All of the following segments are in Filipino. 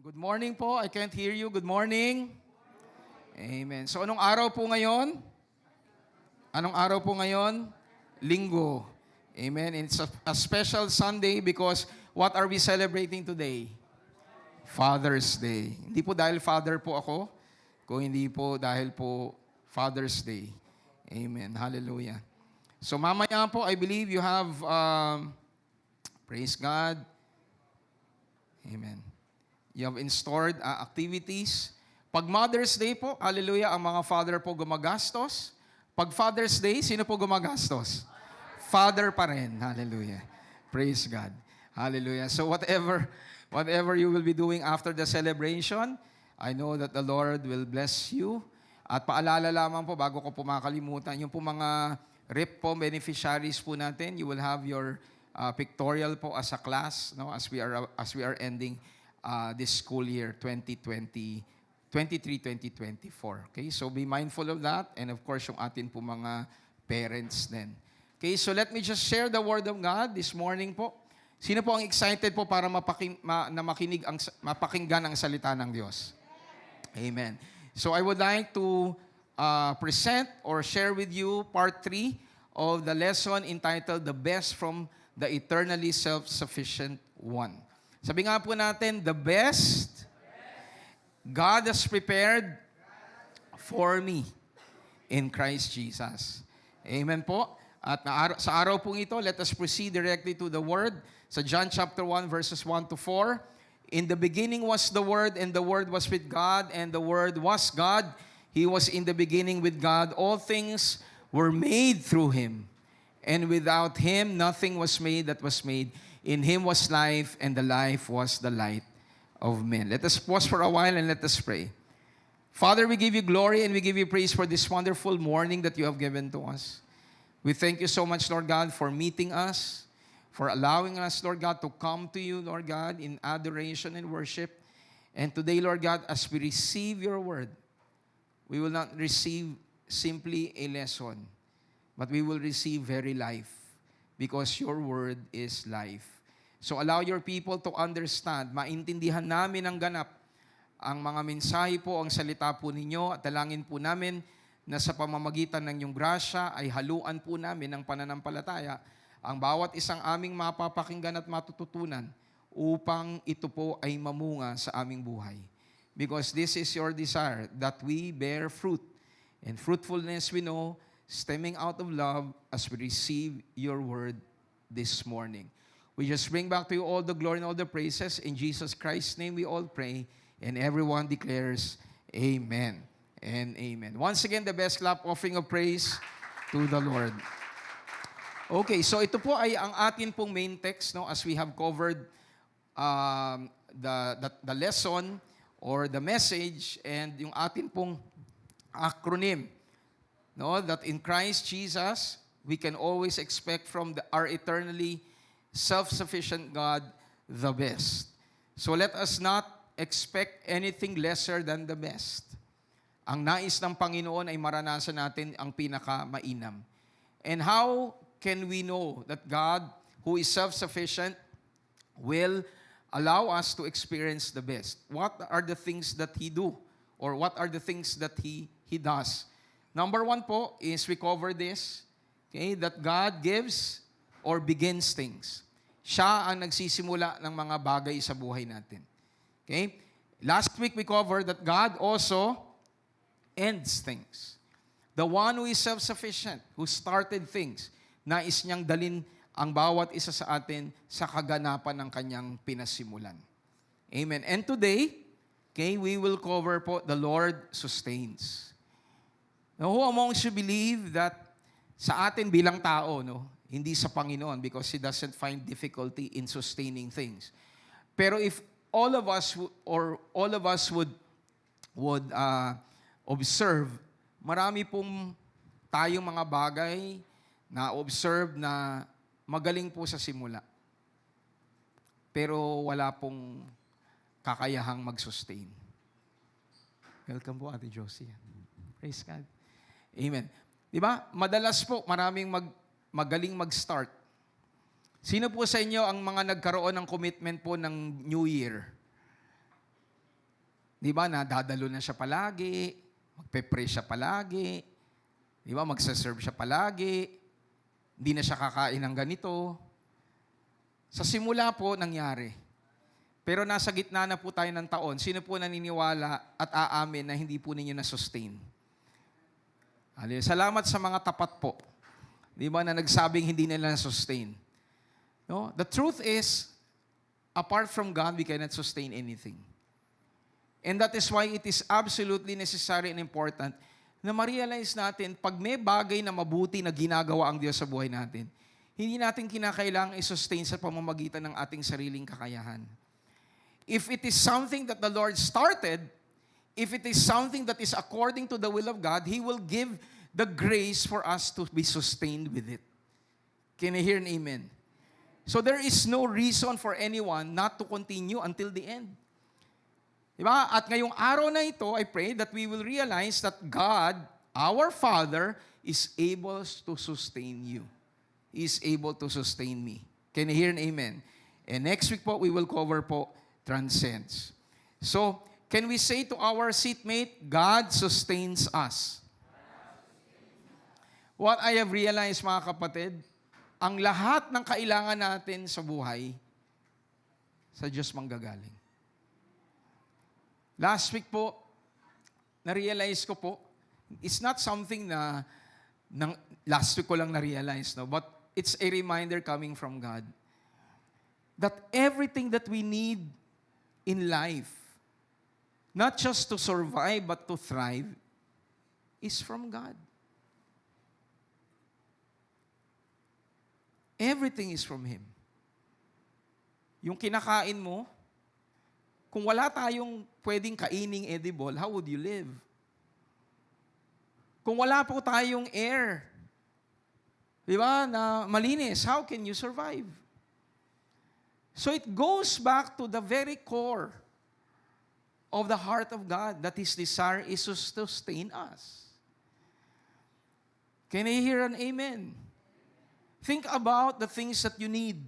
Good morning po. I can't hear you. Good morning. Amen. So anong araw po ngayon? Anong araw po ngayon? Linggo. Amen. It's a special Sunday because what are we celebrating today? Father's Day. Hindi po dahil father po ako, kung hindi po dahil po Father's Day. Amen. Hallelujah. So mamaya po, I believe you have, praise God. Amen. You have installed activities. Pag Mother's Day po, hallelujah, ang mga father po gumagastos. Pag Father's Day, sino po gumagastos? Father pa rin. Hallelujah. Praise God. Hallelujah. So whatever you will be doing after the celebration, I know that the Lord will bless you. At paalala lamang po, bago ko po makalimutan, yung po mga RIP po, beneficiaries po natin, you will have your pictorial po as a class, no, as we are ending this school year 2023-2024. Okay? So be mindful of that, and of course yung atin po mga parents din. Okay, so let me just share the word of God this morning po. Sino po ang excited po para mapakinggan ang salita ng Diyos? Amen. So I would like to present or share with you part 3 of the lesson entitled The Best from the Eternally Self-Sufficient One. Sabi nga po natin, the best God has prepared for me in Christ Jesus. Amen po. At sa araw pong ito, let us proceed directly to the Word. Sa John chapter 1, verses 1 to 4. In the beginning was the Word, and the Word was with God, and the Word was God. He was in the beginning with God. All things were made through Him. And without Him, nothing was made that was made. In Him was life, and the life was the light of men. Let us pause for a while and let us pray. Father, we give you glory and we give you praise for this wonderful morning that you have given to us. We thank you so much, Lord God, for meeting us, for allowing us, Lord God, to come to you, Lord God, in adoration and worship. And today, Lord God, as we receive your word, we will not receive simply a lesson, but we will receive very life, because your word is life. So allow your people to understand, maintindihan namin ang ganap, ang mga mensahe po, ang salita po ninyo, at dalangin po namin na sa pamamagitan ng inyong grasya ay haluan po namin ng pananampalataya ang bawat isang aming mapapakinggan at matututunan upang ito po ay mamunga sa aming buhay. Because this is your desire, that we bear fruit. And fruitfulness we know, stemming out of love as we receive your word this morning. We just bring back to you all the glory and all the praises. In Jesus Christ's name we all pray, and everyone declares, Amen and Amen. Once again, the best clap offering of praise to the Lord. Okay, so ito po ay ang atin pong main text, no, as we have covered the lesson or the message, and yung atin pong acronym, no, that in Christ Jesus, we can always expect from our eternally self-sufficient God the best. So let us not expect anything lesser than the best. Ang nais ng Panginoon ay maranasan natin ang pinaka-mainam. And how can we know that God, who is self-sufficient, will allow us to experience the best? What are the things that He do? Or what are the things that He does? Number 1 po is we cover this, okay, that God gives or begins things. Siya ang nagsisimula ng mga bagay sa buhay natin. Okay? Last week we covered that God also ends things. The one who is self-sufficient, who started things, nais niyang dalin ang bawat isa sa atin sa kaganapan ng kanyang pinasimulan. Amen. And today, okay, we will cover po the Lord sustains. Now, who amongst you believe that sa atin bilang tao, no, hindi sa Panginoon, because He doesn't find difficulty in sustaining things. Pero if all of us would observe, marami pong tayong mga bagay na observe na magaling po sa simula. Pero wala pong kakayahang mag-sustain. Welcome po, Ate Josie. Praise God. Amen. Di ba? Madalas po, maraming magaling mag-start. Sino po sa inyo ang mga nagkaroon ng commitment po ng New Year? Di ba, nadadalo na siya palagi, magpe-pray siya palagi, di ba, magsaserve siya palagi, hindi na siya kakain ng ganito. Sa simula po, nangyari. Pero nasa gitna na po tayo ng taon, sino po naniniwala at aamin na hindi po ninyo na-sustain? Salamat sa mga tapat po. Di ba, na nagsabing hindi nila na-sustain. No? The truth is, apart from God, we cannot sustain anything. And that is why it is absolutely necessary and important na ma-realize natin, pag may bagay na mabuti na ginagawa ang Diyos sa buhay natin, hindi natin kinakailangang i-sustain sa pamamagitan ng ating sariling kakayahan. If it is something that the Lord started, if it is something that is according to the will of God, He will give the grace for us to be sustained with it. Can I hear an amen? So there is no reason for anyone not to continue until the end. Diba? At ngayong araw na ito, I pray that we will realize that God, our Father, is able to sustain you. He is able to sustain me. Can you hear an amen? And next week po, we will cover po transcends. So, can we say to our seatmate, God sustains us? What I have realized, mga kapatid, ang lahat ng kailangan natin sa buhay, sa Diyos manggagaling. Last week po, na-realize ko po, it's not something na last week ko lang na-realize, no? But it's a reminder coming from God that everything that we need in life, not just to survive but to thrive, is from God. Everything is from Him. Yung kinakain mo, kung wala tayong pwedeng kaining edible, how would you live? Kung wala po tayong air, di ba, na malinis, how can you survive? So it goes back to the very core of the heart of God, that His desire is to sustain us. Can I hear an amen? Think about the things that you need.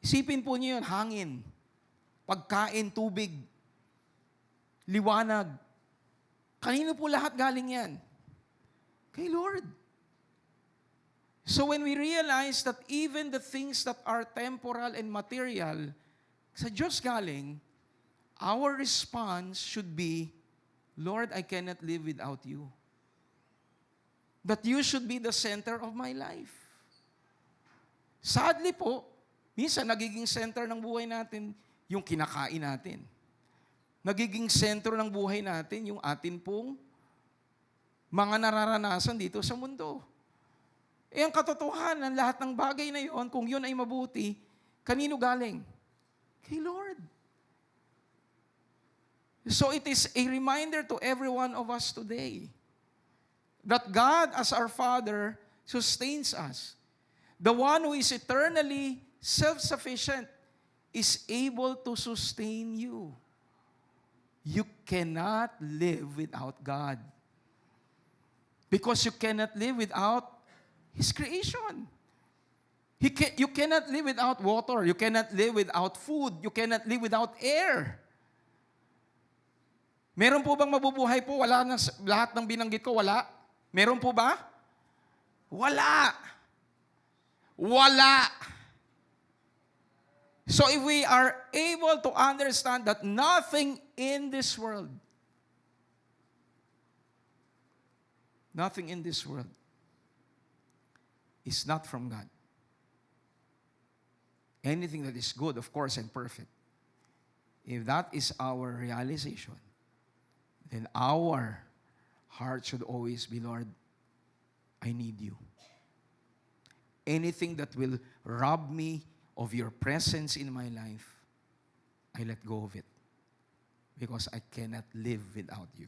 Isipin po niyo yun, hangin, pagkain, tubig, liwanag. Kanino po lahat galing yan? Kay Lord. So when we realize that even the things that are temporal and material, sa Diyos galing, our response should be, Lord, I cannot live without you. That you should be the center of my life. Sadly po, minsan nagiging center ng buhay natin yung kinakain natin. Nagiging sentro ng buhay natin yung atin pong mga nararanasan dito sa mundo. Ang katotohanan, lahat ng bagay na yon, kung yun ay mabuti, kanino galing? Kay Lord. So it is a reminder to every one of us today that God as our Father sustains us. The one who is eternally self-sufficient is able to sustain you. You cannot live without God. Because you cannot live without His creation. You cannot live without water. You cannot live without food. You cannot live without air. Meron po bang mabubuhay po? Wala na, lahat ng binanggit ko, wala? Meron po ba? Wala. Wala. So if we are able to understand that nothing in this world is not from God. Anything that is good, of course, and perfect, if that is our realization, then our heart should always be, Lord, I need you. Anything that will rob me of your presence in my life, I let go of it. Because I cannot live without you.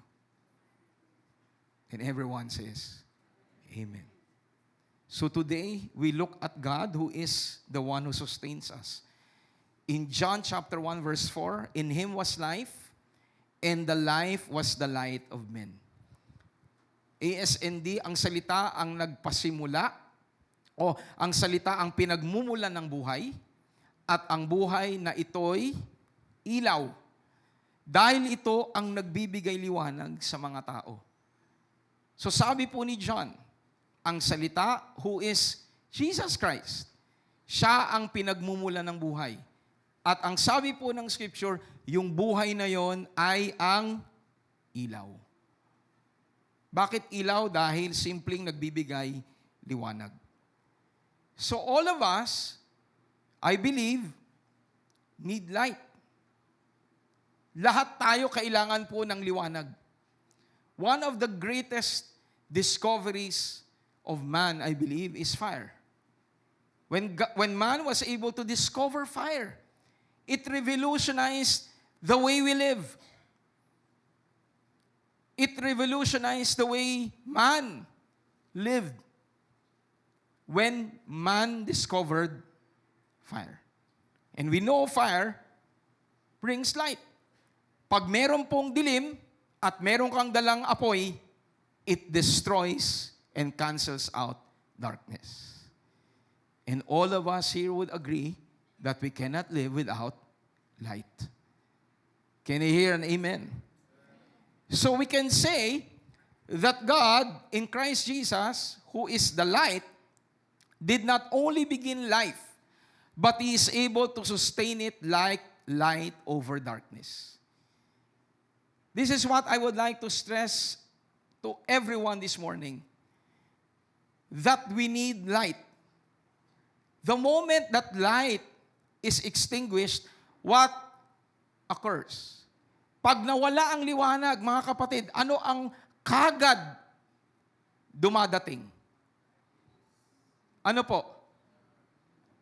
And everyone says, Amen. So today, we look at God who is the one who sustains us. In John chapter 1 verse 4, in Him was life, and the life was the light of men. ASND, ang salita ang nagpasimula, o ang salita ang pinagmumulan ng buhay, at ang buhay na ito'y ilaw. dahil ito ang nagbibigay liwanag sa mga tao. So sabi po ni John, ang salita who is Jesus Christ, siya ang pinagmumula ng buhay. At ang sabi po ng Scripture, yung buhay na yon ay ang ilaw. Bakit ilaw? Dahil simpleng nagbibigay liwanag. So all of us, I believe, need light. Lahat tayo kailangan po ng liwanag. One of the greatest discoveries of man, I believe, is fire. When man was able to discover fire, it revolutionized the way we live. It revolutionized the way man lived when man discovered fire. And we know fire brings light. Pag meron pong dilim at meron kang dalang apoy, it destroys and cancels out darkness. And all of us here would agree that we cannot live without light. Can you hear an amen? So we can say that God, in Christ Jesus, who is the light, did not only begin life, but He is able to sustain it like light over darkness. This is what I would like to stress to everyone this morning, that we need light. The moment that light is extinguished, what occurs? Pag nawala ang liwanag, mga kapatid, ano ang kagad dumadating? Ano po?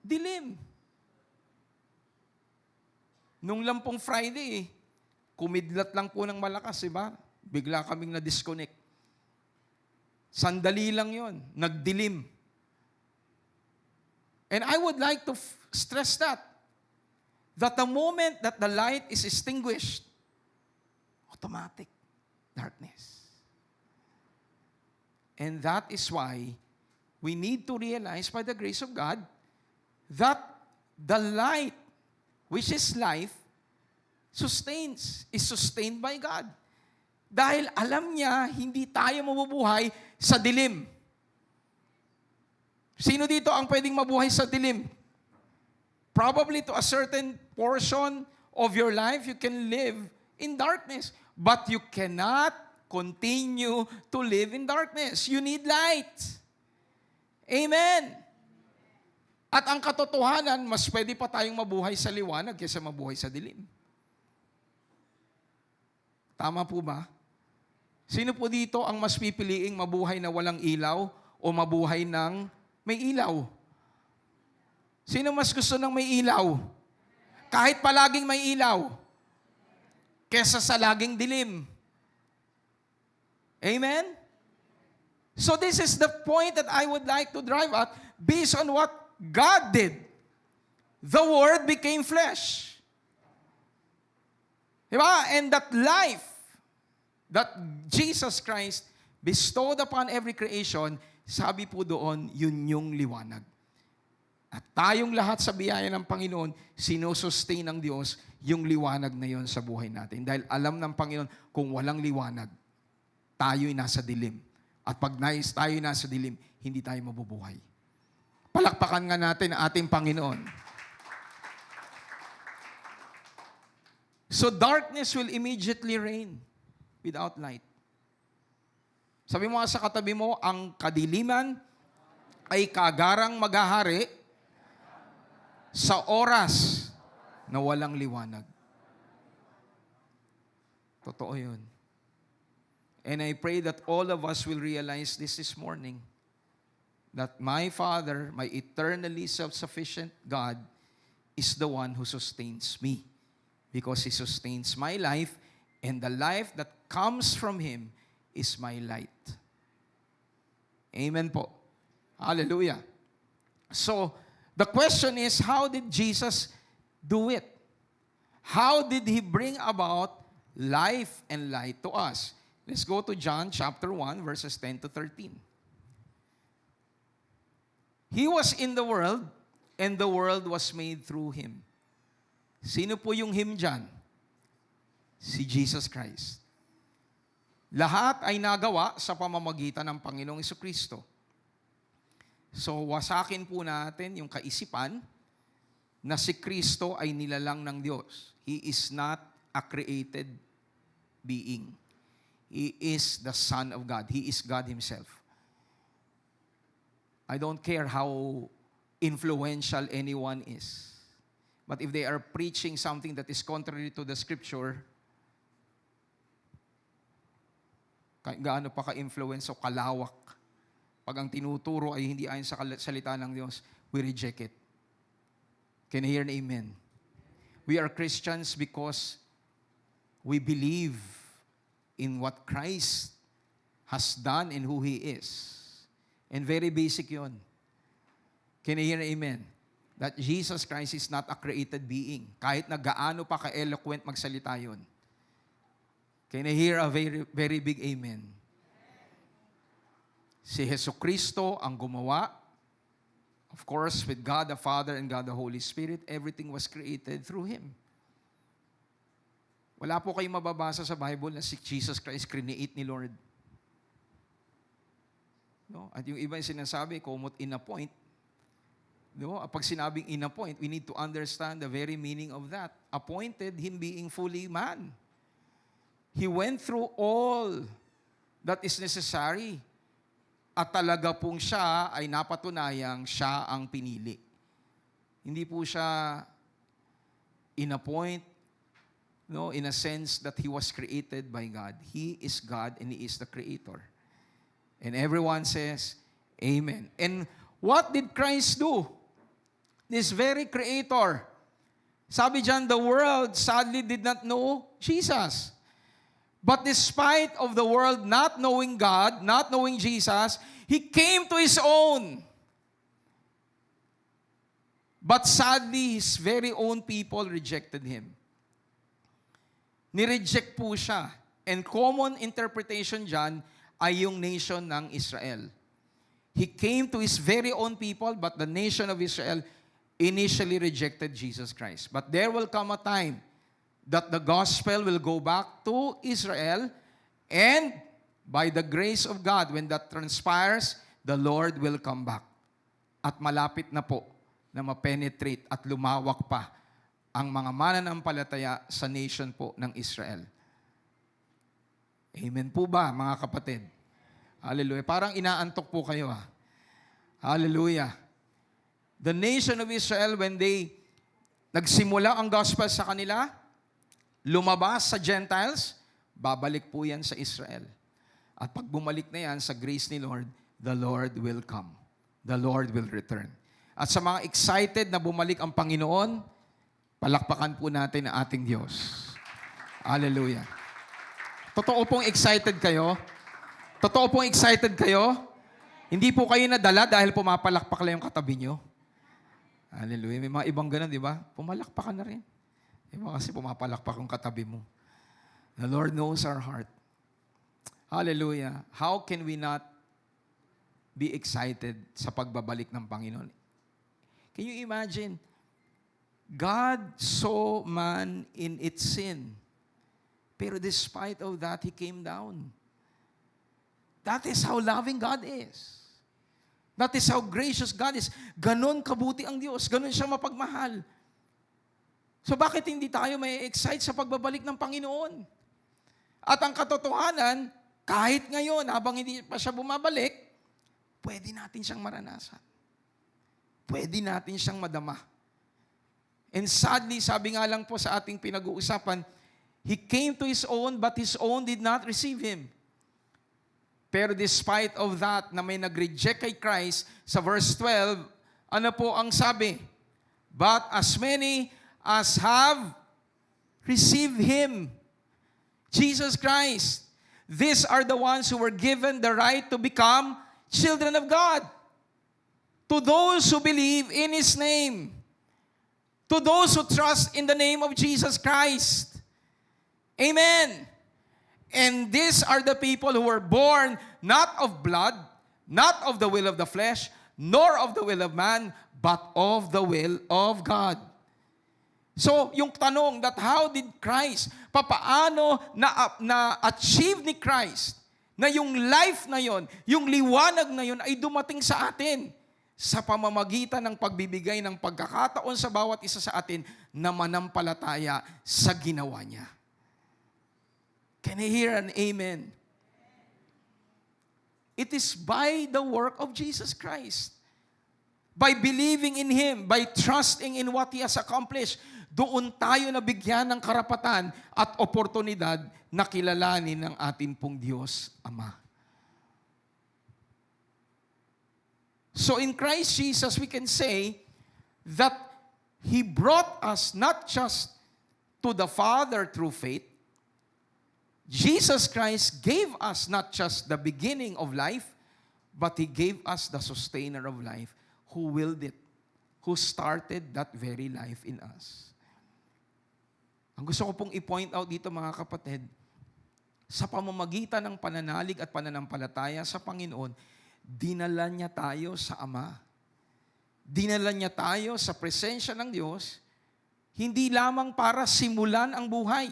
Dilim. Nung lang pong Friday, kumidlat lang po ng malakas, diba? Bigla kaming na-disconnect. Sandali lang yon, nagdilim. And I would like to stress that the moment that the light is extinguished, automatic darkness. And that is why we need to realize by the grace of God that the light, which is life, is sustained by God. Dahil alam niya, hindi tayo mabubuhay sa dilim. Sino dito ang pwedeng mabuhay sa dilim? Probably to a certain portion of your life, you can live in darkness. But you cannot continue to live in darkness. You need light. Amen. At ang katotohanan, mas pwede pa tayong mabuhay sa liwanag kaysa mabuhay sa dilim. Tama po ba? Sino po dito ang mas pipiliing mabuhay na walang ilaw o mabuhay ng may ilaw? Sino mas gusto ng may ilaw? Kahit palaging may ilaw, kesa sa laging dilim. Amen? So this is the point that I would like to drive at based on what God did. The Word became flesh. Diba? And that life that Jesus Christ bestowed upon every creation, sabi po doon, yun yung liwanag. At tayong lahat sa biyaya ng Panginoon, sinusustain ng Diyos yung liwanag na yun sa buhay natin. Dahil alam ng Panginoon, kung walang liwanag, tayo'y nasa dilim. At pag tayo'y nasa dilim, hindi tayo mabubuhay. Palakpakan nga natin ang ating Panginoon. So darkness will immediately reign without light. Sabi mo nga sa katabi mo, ang kadiliman ay kagarang maghahari sa oras na walang liwanag. Totoo yun. And I pray that all of us will realize this morning, that my Father, my eternally self-sufficient God, is the one who sustains me. Because He sustains my life, and the life that comes from Him is my light. Amen po. Hallelujah. So, the question is, how did Jesus do it? How did He bring about life and light to us? Let's go to John chapter 1, verses 10 to 13. He was in the world, and the world was made through Him. Sino po yung Him dyan? Si Jesus Christ. Lahat ay nagawa sa pamamagitan ng Panginoong Jesucristo. So, wasakin po natin yung kaisipan na si Kristo ay nilalang ng Diyos. He is not a created being. He is the Son of God. He is God Himself. I don't care how influential anyone is. But if they are preaching something that is contrary to the Scripture, gaano pa ka-influence o kalawak, pag ang tinuturo ay hindi ayon sa salita ng Diyos, we reject it. Can you hear an amen? We are Christians because we believe in what Christ has done and who He is. And very basic yun. Can you hear an amen? That Jesus Christ is not a created being. Kahit na gaano pa ka-eloquent magsalita yun. Can I hear a very, very big amen? Si Jesucristo ang gumawa. Of course, with God the Father and God the Holy Spirit, everything was created through Him. Wala po kayong mababasa sa Bible na si Jesus Christ create ni Lord. No? At yung iba yung sinasabi, kumot in-appoint. No? Pag sinabing in-appoint, we need to understand the very meaning of that. Appointed, Him being fully man. He went through all that is necessary. At talaga pong siya ay napatunayang siya ang pinili. Hindi po siya in-appoint, no, in a sense that He was created by God. He is God and He is the Creator. And everyone says, Amen. And what did Christ do? This very Creator. Sabi dyan, the world sadly did not know Jesus. But despite of the world not knowing God, not knowing Jesus, He came to His own. But sadly, His very own people rejected Him. Nireject po siya. And common interpretation dyan ay yung nation ng Israel. He came to His very own people, but the nation of Israel initially rejected Jesus Christ. But there will come a time that the gospel will go back to Israel, and by the grace of God, when that transpires, the Lord will come back. At malapit na po na ma-penetrate at lumawak pa ang mga mananampalataya sa nation po ng Israel. Amen po ba, mga kapatid? Hallelujah. Parang inaantok po kayo, ha? Hallelujah. The nation of Israel, when they nagsimula ang gospel sa kanila, lumabas sa Gentiles, babalik po yan sa Israel. At pag bumalik na yan sa grace ni Lord, the Lord will come. The Lord will return. At sa mga excited na bumalik ang Panginoon, palakpakan po natin ang ating Diyos. Hallelujah. Totoo pong excited kayo? Totoo pong excited kayo? Hindi po kayo nadala dahil pumapalakpak lang yung katabi nyo? Hallelujah. May mga ibang ganun, di ba? Pumalakpak ka na rin. Diba kasi pumapalakpak ang katabi mo. The Lord knows our heart. Hallelujah. How can we not be excited sa pagbabalik ng Panginoon? Can you imagine? God saw man in its sin. Pero despite of that, He came down. That is how loving God is. That is how gracious God is. Ganon kabuti ang Diyos. Ganon siya mapagmahal. So bakit hindi tayo may excite sa pagbabalik ng Panginoon? At ang katotohanan, kahit ngayon, habang hindi pa siya bumabalik, pwede natin siyang maranasan. Pwede natin siyang madama. And sadly, sabi nga lang po sa ating pinag-uusapan, He came to His own, but His own did not receive Him. Pero despite of that, na may nag-reject kay Christ, sa verse 12, ano po ang sabi? But as many as have received Him, Jesus Christ, these are the ones who were given the right to become children of God. To those who believe in His name. To those who trust in the name of Jesus Christ. Amen. And these are the people who were born not of blood, not of the will of the flesh, nor of the will of man, but of the will of God. So, yung tanong that how did Christ, papaano na-achieve ni Christ na yung life na yon, yung liwanag na yon ay dumating sa atin sa pamamagitan ng pagbibigay ng pagkakataon sa bawat isa sa atin na manampalataya sa ginawa niya. Can I hear an amen? It is by the work of Jesus Christ. By believing in Him, by trusting in what He has accomplished, doon tayo nabigyan ng karapatan at oportunidad na kilalanin ng ating pong Diyos Ama. So in Christ Jesus, we can say that He brought us not just to the Father through faith. Jesus Christ gave us not just the beginning of life, but He gave us the sustainer of life, who willed it, who started that very life in us. Ang gusto ko pong i-point out dito mga kapatid, sa pamamagitan ng pananalig at pananampalataya sa Panginoon, dinala niya tayo sa Ama. Dinala niya tayo sa presensya ng Diyos, hindi lamang para simulan ang buhay,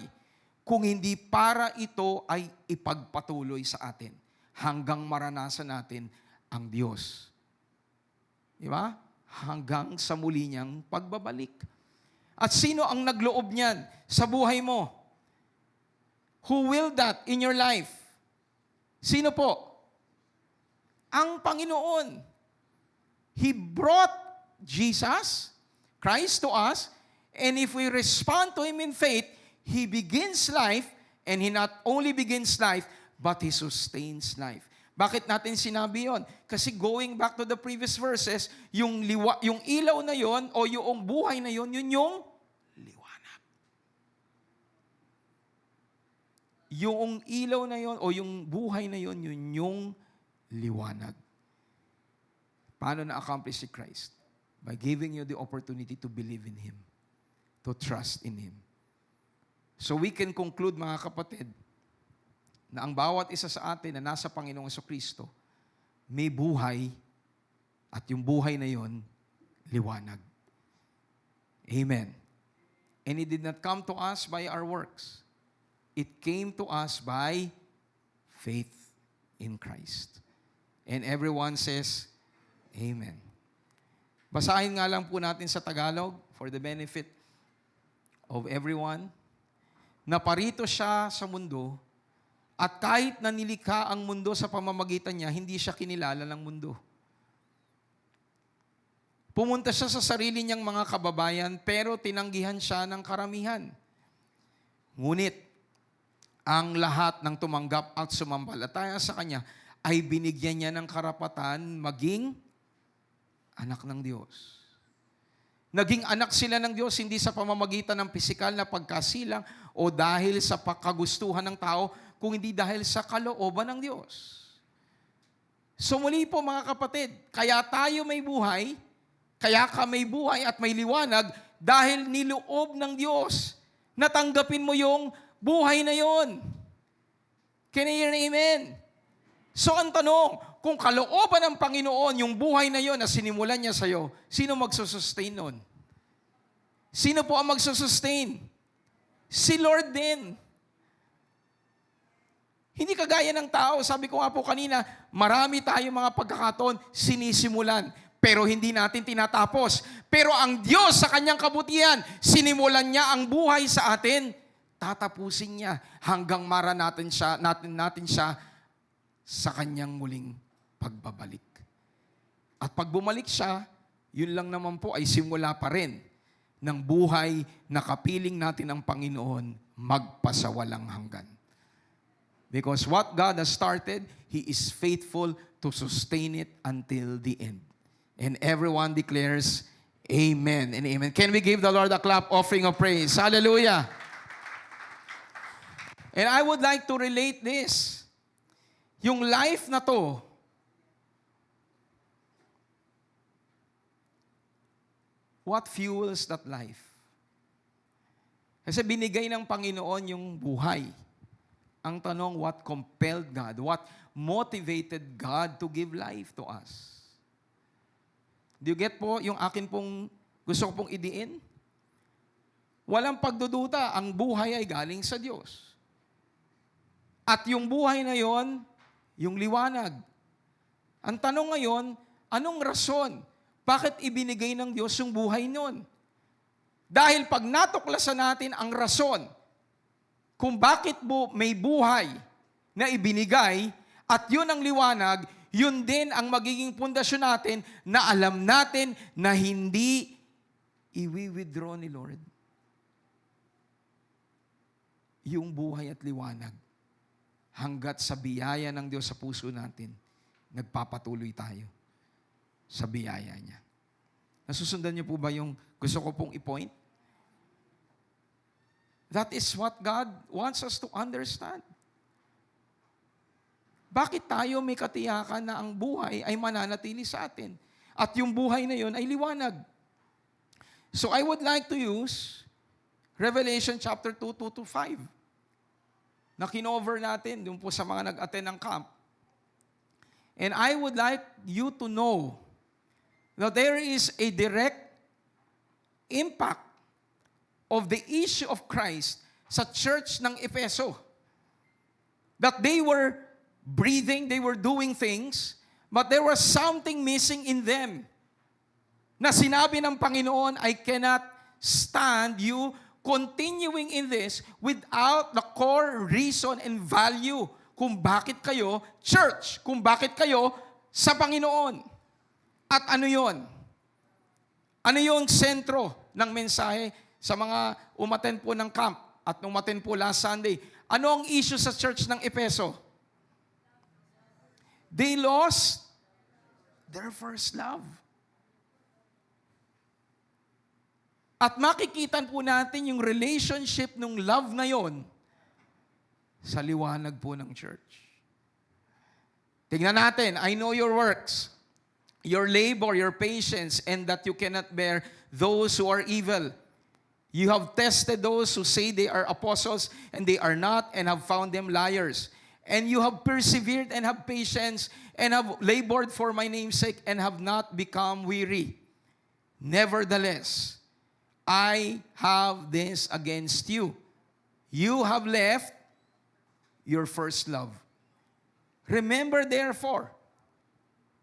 kung hindi para ito ay ipagpatuloy sa atin hanggang maranasan natin ang Diyos. Di ba? Hanggang sa muli niyang pagbabalik. At sino ang nagloob niyan sa buhay mo? Who will that in your life? Sino po? Ang Panginoon. He brought Jesus, Christ to us, and if we respond to Him in faith, He begins life, and He not only begins life, but He sustains life. Bakit natin sinabi yon? Kasi going back to the previous verses, yung ilaw na yon o yung buhay na yon, yun yung liwanag. Yung ilaw na yon o yung buhay na yon, yun yung liwanag. Paano na-accomplish si Christ? By giving you the opportunity to believe in Him, to trust in Him. So we can conclude, mga kapatid, na ang bawat isa sa atin na nasa Panginoong Jesucristo, may buhay, at yung buhay na yon, liwanag. Amen. And it did not come to us by our works. It came to us by faith in Christ. And everyone says, Amen. Basahin nga lang po natin sa Tagalog for the benefit of everyone. Naparito siya sa mundo, at kahit na nilikha ang mundo sa pamamagitan niya, hindi siya kinilala ng mundo. Pumunta siya sa sarili niyang mga kababayan, pero tinanggihan siya ng karamihan. Ngunit, ang lahat ng tumanggap at sumampalataya sa Kanya ay binigyan niya ng karapatan maging anak ng Diyos. Naging anak sila ng Diyos hindi sa pamamagitan ng pisikal na pagkasilang o dahil sa pagkagustuhan ng tao, kung hindi dahil sa kalooban ng Diyos. So muli po mga kapatid, kaya tayo may buhay, kaya ka may buhay at may liwanag dahil niloob ng Diyos. Natanggapin mo yung buhay na yon. Can I hear an amen? So ang tanong, kung kalooban ng Panginoon yung buhay na yon na sinimulan niya sa'yo, sino magsusustain nun? Sino po ang magsusustain? Si Lord din. Hindi kagaya ng tao. Sabi ko nga po kanina, marami tayong mga pagkakataon sinisimulan, pero hindi natin tinatapos. Pero ang Diyos sa Kanyang kabutihan, sinimulan niya ang buhay sa atin, tatapusin niya hanggang maranatin natin siya sa Kanyang muling pagbabalik. At pag bumalik siya, yun lang naman po ay simula pa rin ng buhay na kapiling natin ang Panginoon magpasawalang hanggan. Because what God has started, He is faithful to sustain it until the end. And everyone declares, Amen and Amen. Can we give the Lord a clap offering of praise? Hallelujah. And I would like to relate this. Yung life na to, what fuels that life? Kasi binigay ng Panginoon yung buhay. Ang tanong, what compelled God? What motivated God to give life to us? Do you get po yung akin pong, gusto ko pong idiin? Walang pagdududa, ang buhay ay galing sa Diyos. At yung buhay na yon, yung liwanag. Ang tanong ngayon, anong rason? Bakit ibinigay ng Diyos yung buhay nun? Dahil pag natuklasan natin ang rason kung bakit may buhay na ibinigay at yun ang liwanag, yun din ang magiging pundasyon natin na alam natin na hindi i-withdraw ni Lord yung buhay at liwanag hanggat sa biyaya ng Diyos sa puso natin, nagpapatuloy tayo sa biyaya niya. Nasusundan niyo po ba yung gusto ko pong i-point? That is what God wants us to understand. Bakit tayo may katiyakan na ang buhay ay mananatili sa atin? At yung buhay na yun ay liwanag. So I would like to use Revelation chapter 2, 2-5 na kinover natin dun po sa mga nag-attend ng camp. And I would like you to know that there is a direct impact of the issue of Christ sa church ng Efeso. That they were breathing, they were doing things, but there was something missing in them. Na sinabi ng Panginoon, I cannot stand you continuing in this without the core reason and value kung bakit kayo church, kung bakit kayo sa Panginoon. At ano yon? Ano yung sentro ng mensahe sa mga umaten po ng camp at umaten po last Sunday? Ano ang issue sa church ng Efeso? They lost their first love. At makikita po natin yung relationship ng love na yon sa liwanag po ng church. Tingnan natin, I know your works, your labor, your patience, and that you cannot bear those who are evil. You have tested those who say they are apostles, and they are not, and have found them liars. And you have persevered and have patience, and have labored for my name's sake, and have not become weary. Nevertheless, I have this against you. You have left your first love. Remember therefore,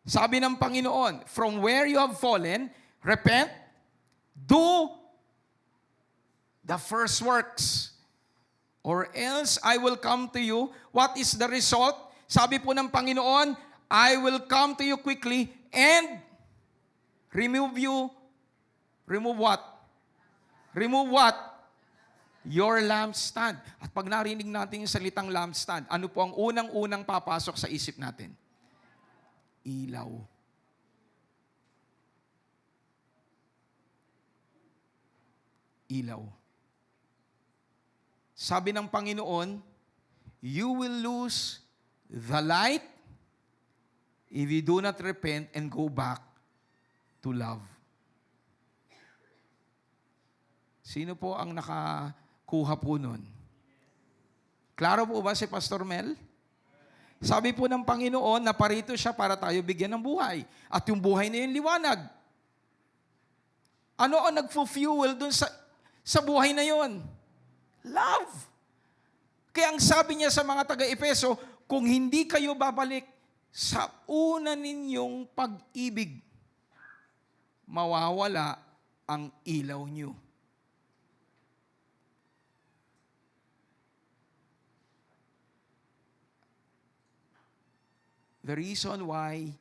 sabi ng Panginoon, from where you have fallen, repent, do the first works, or else I will come to you. What is the result? Sabi po ng Panginoon, I will come to you quickly and remove what? Remove what? Your lampstand. At pag narinig natin yung salitang lampstand, ano po ang unang-unang papasok sa isip natin? Ilaw. Ilaw. Sabi ng Panginoon, you will lose the light if you do not repent and go back to love. Sino po ang nakakuha po nun? Klaro po ba si Pastor Mel? Sabi po ng Panginoon na parito siya para tayo bigyan ng buhay. At yung buhay na yun, liwanag. Ano ang nagfu-fuel dun sa buhay na yun? Love. Kaya ang sabi niya sa mga taga-Efeso, kung hindi kayo babalik sa una ninyong pag-ibig, mawawala ang ilaw niyo. The reason why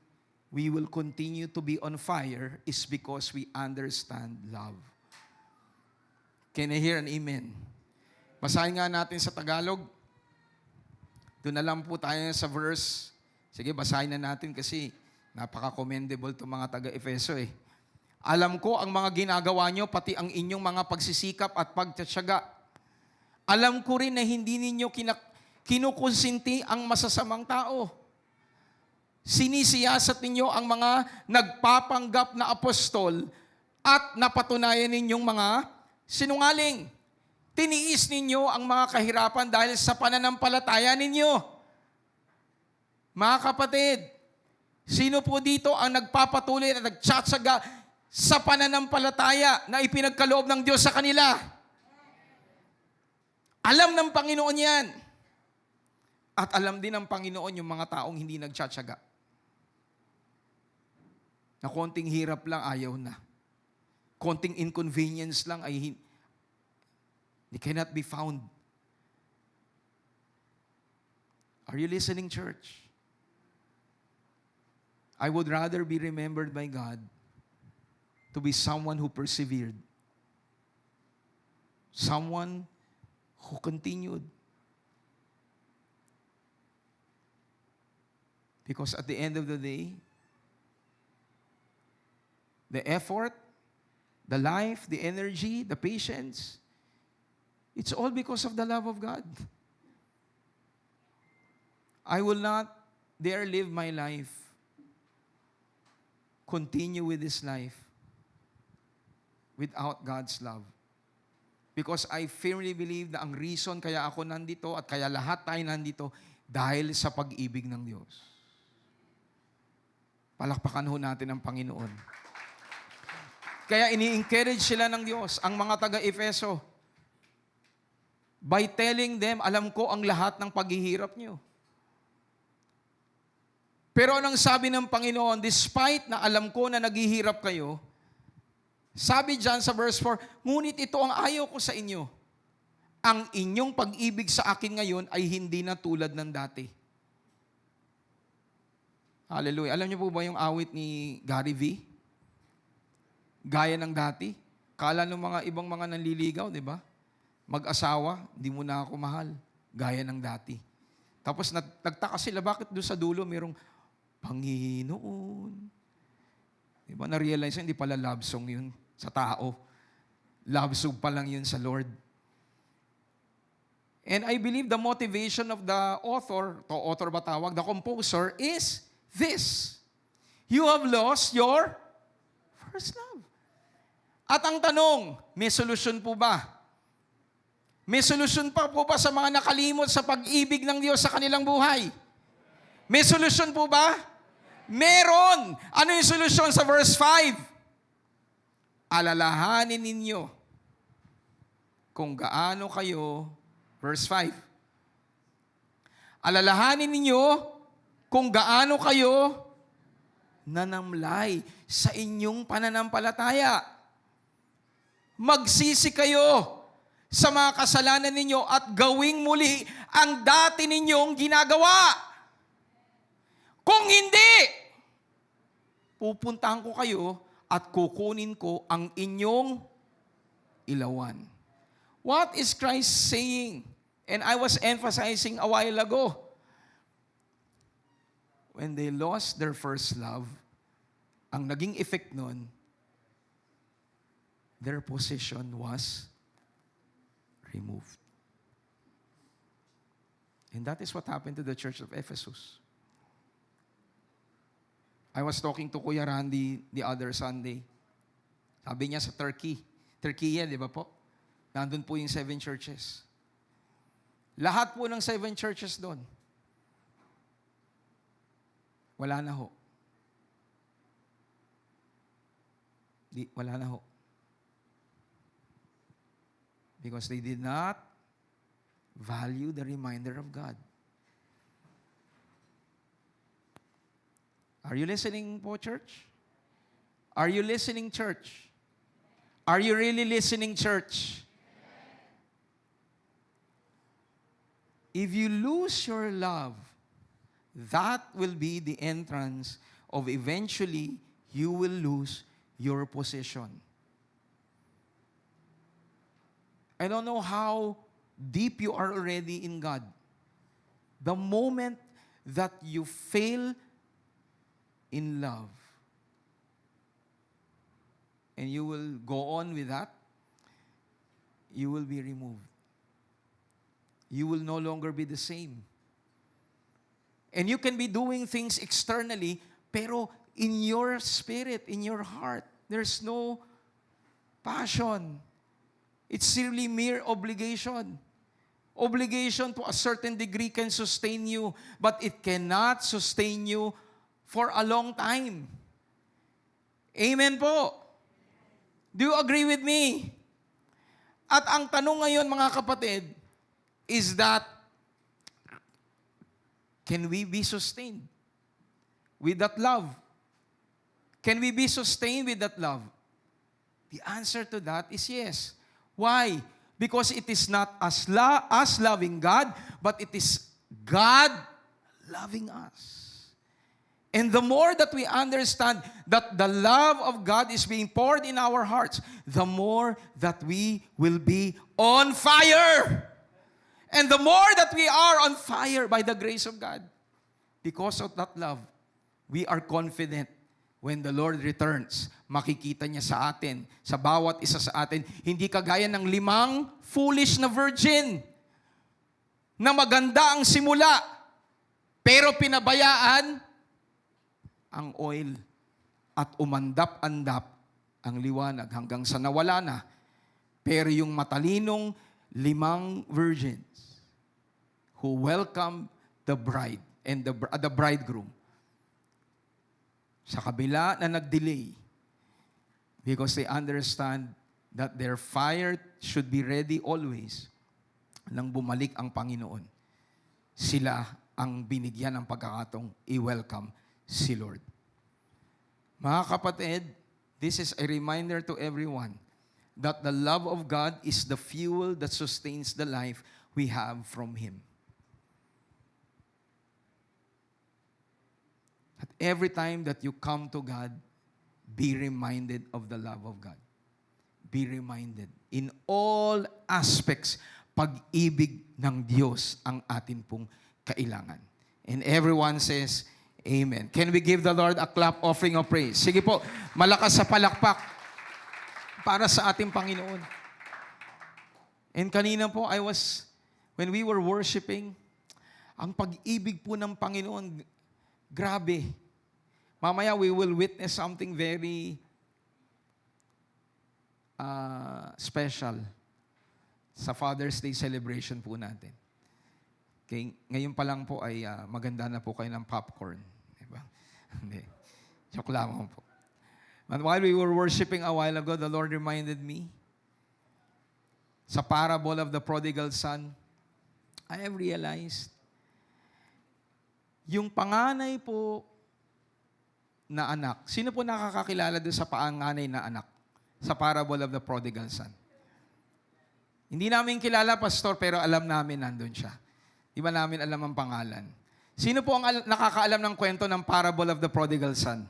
we will continue to be on fire is because we understand love. Can I hear an amen? Basahin nga natin sa Tagalog. Doon na lang po tayo sa verse. Sige, basahin na natin kasi napaka-commendable itong mga taga-Efeso eh. Alam ko ang mga ginagawa nyo, pati ang inyong mga pagsisikap at pagtatyaga. Alam ko rin na hindi ninyo kinukonsinti ang masasamang tao. Sinisiyasat ninyo ang mga nagpapanggap na apostol at napatunayan ninyong mga sinungaling. Tiniis ninyo ang mga kahirapan dahil sa pananampalataya ninyo. Mga kapatid, sino po dito ang nagpapatuloy at nagtsatsaga sa pananampalataya na ipinagkaloob ng Diyos sa kanila? Alam ng Panginoon yan. At alam din ng Panginoon yung mga taong hindi nagtsatsaga. Na konting hirap lang, ayaw na. Konting inconvenience lang, they cannot be found. Are you listening, church? I would rather be remembered by God to be someone who persevered. Someone who continued. Because at the end of the day, the effort, the life, the energy, the patience, it's all because of the love of God. I will not dare live my life, continue with this life, without God's love. Because I firmly believe na ang reason kaya ako nandito at kaya lahat tayo nandito dahil sa pag-ibig ng Diyos. Palakpakan ho natin ang Panginoon. Kaya ini-encourage sila ng Diyos, ang mga taga-Efeso, by telling them, alam ko ang lahat ng paghihirap niyo. Pero anong sabi ng Panginoon, despite na alam ko na naghihirap kayo, sabi dyan sa verse 4, ngunit ito ang ayaw ko sa inyo. Ang inyong pag-ibig sa akin ngayon ay hindi na tulad ng dati. Hallelujah. Alam niyo po ba yung awit ni Gary V? Gaya ng dati. Kala ng mga ibang mga nanliligaw, di ba? Mag-asawa, di mo na ako mahal. Gaya ng dati. Tapos nagtaka sila, bakit doon sa dulo mayroong Panginoon? Di ba? Na-realize hindi pala love song yun sa tao. Love song pa lang yun sa Lord. And I believe the motivation of the author ba tawag, the composer, is this. You have lost your first love. At ang tanong, may solusyon po ba? May solusyon pa po ba sa mga nakalimot sa pag-ibig ng Diyos sa kanilang buhay? May solusyon po ba? Meron! Ano yung solusyon sa verse 5? Alalahanin ninyo kung gaano kayo, verse 5. Alalahanin ninyo kung gaano kayo nanamlay sa inyong pananampalataya. Magsisi kayo sa mga kasalanan ninyo at gawing muli ang dati ninyong ginagawa. Kung hindi, pupuntahan ko kayo at kukunin ko ang inyong ilawan. What is Christ saying? And I was emphasizing a while ago. When they lost their first love, ang naging effect nun, their possession was removed. And that is what happened to the church of Ephesus. I was talking to Kuya Randy the other Sunday. Sabi niya sa Turkey yan, di ba po? Nandun po yung 7 churches. Lahat po ng 7 churches doon. Wala na ho. Wala na ho. Because they did not value the reminder of God. Are you listening po, church? Are you listening, church? Are you really listening, church? If you lose your love, that will be the entrance of eventually you will lose your possession. I don't know how deep you are already in God. The moment that you fail in love, and you will go on with that, you will be removed. You will no longer be the same. And you can be doing things externally, pero in your spirit, in your heart, there's no passion. It's really mere obligation. Obligation to a certain degree can sustain you, but it cannot sustain you for a long time. Amen po. Do you agree with me? At ang tanong ngayon, mga kapatid, is that, can we be sustained with that love? Can we be sustained with that love? The answer to that is yes. Why? Because it is not us loving God, but it is God loving us. And the more that we understand that the love of God is being poured in our hearts, the more that we will be on fire. And the more that we are on fire by the grace of God, because of that love, we are confident when the Lord returns, makikita niya sa atin, sa bawat isa sa atin, hindi kagaya ng 5 foolish na virgin na maganda ang simula, pero pinabayaan ang oil at umandap-andap ang liwanag hanggang sa nawala na. Pero yung matalinong 5 virgins who welcome the bride and the bridegroom, sa kabila na nag-delay, because they understand that their fire should be ready always, nang bumalik ang Panginoon, sila ang binigyan ng pagkakataong i-welcome si Lord. Mga kapatid, this is a reminder to everyone that the love of God is the fuel that sustains the life we have from Him. At every time that you come to God, be reminded of the love of God. Be reminded. In all aspects, pag-ibig ng Diyos ang atin pong kailangan. And everyone says, Amen. Can we give the Lord a clap offering of praise? Sige po, malakas sa palakpak para sa ating Panginoon. And kanina po, when we were worshiping, ang pag-ibig po ng Panginoon, grabe. Mamaya we will witness something very special sa Father's Day celebration po natin. Okay, ngayon pa lang po ay maganda na po kayo ng popcorn. Diba? Hindi. Joke lamang po. But while we were worshiping a while ago, the Lord reminded me sa parable of the prodigal son, I have realized yung panganay po na anak. Sino po nakakakilala doon sa panganay na anak? Sa parable of the prodigal son. Hindi namin kilala, pastor, pero alam namin nandun siya. Di ba namin alam ang pangalan? Sino po ang nakakaalam ng kwento ng parable of the prodigal son?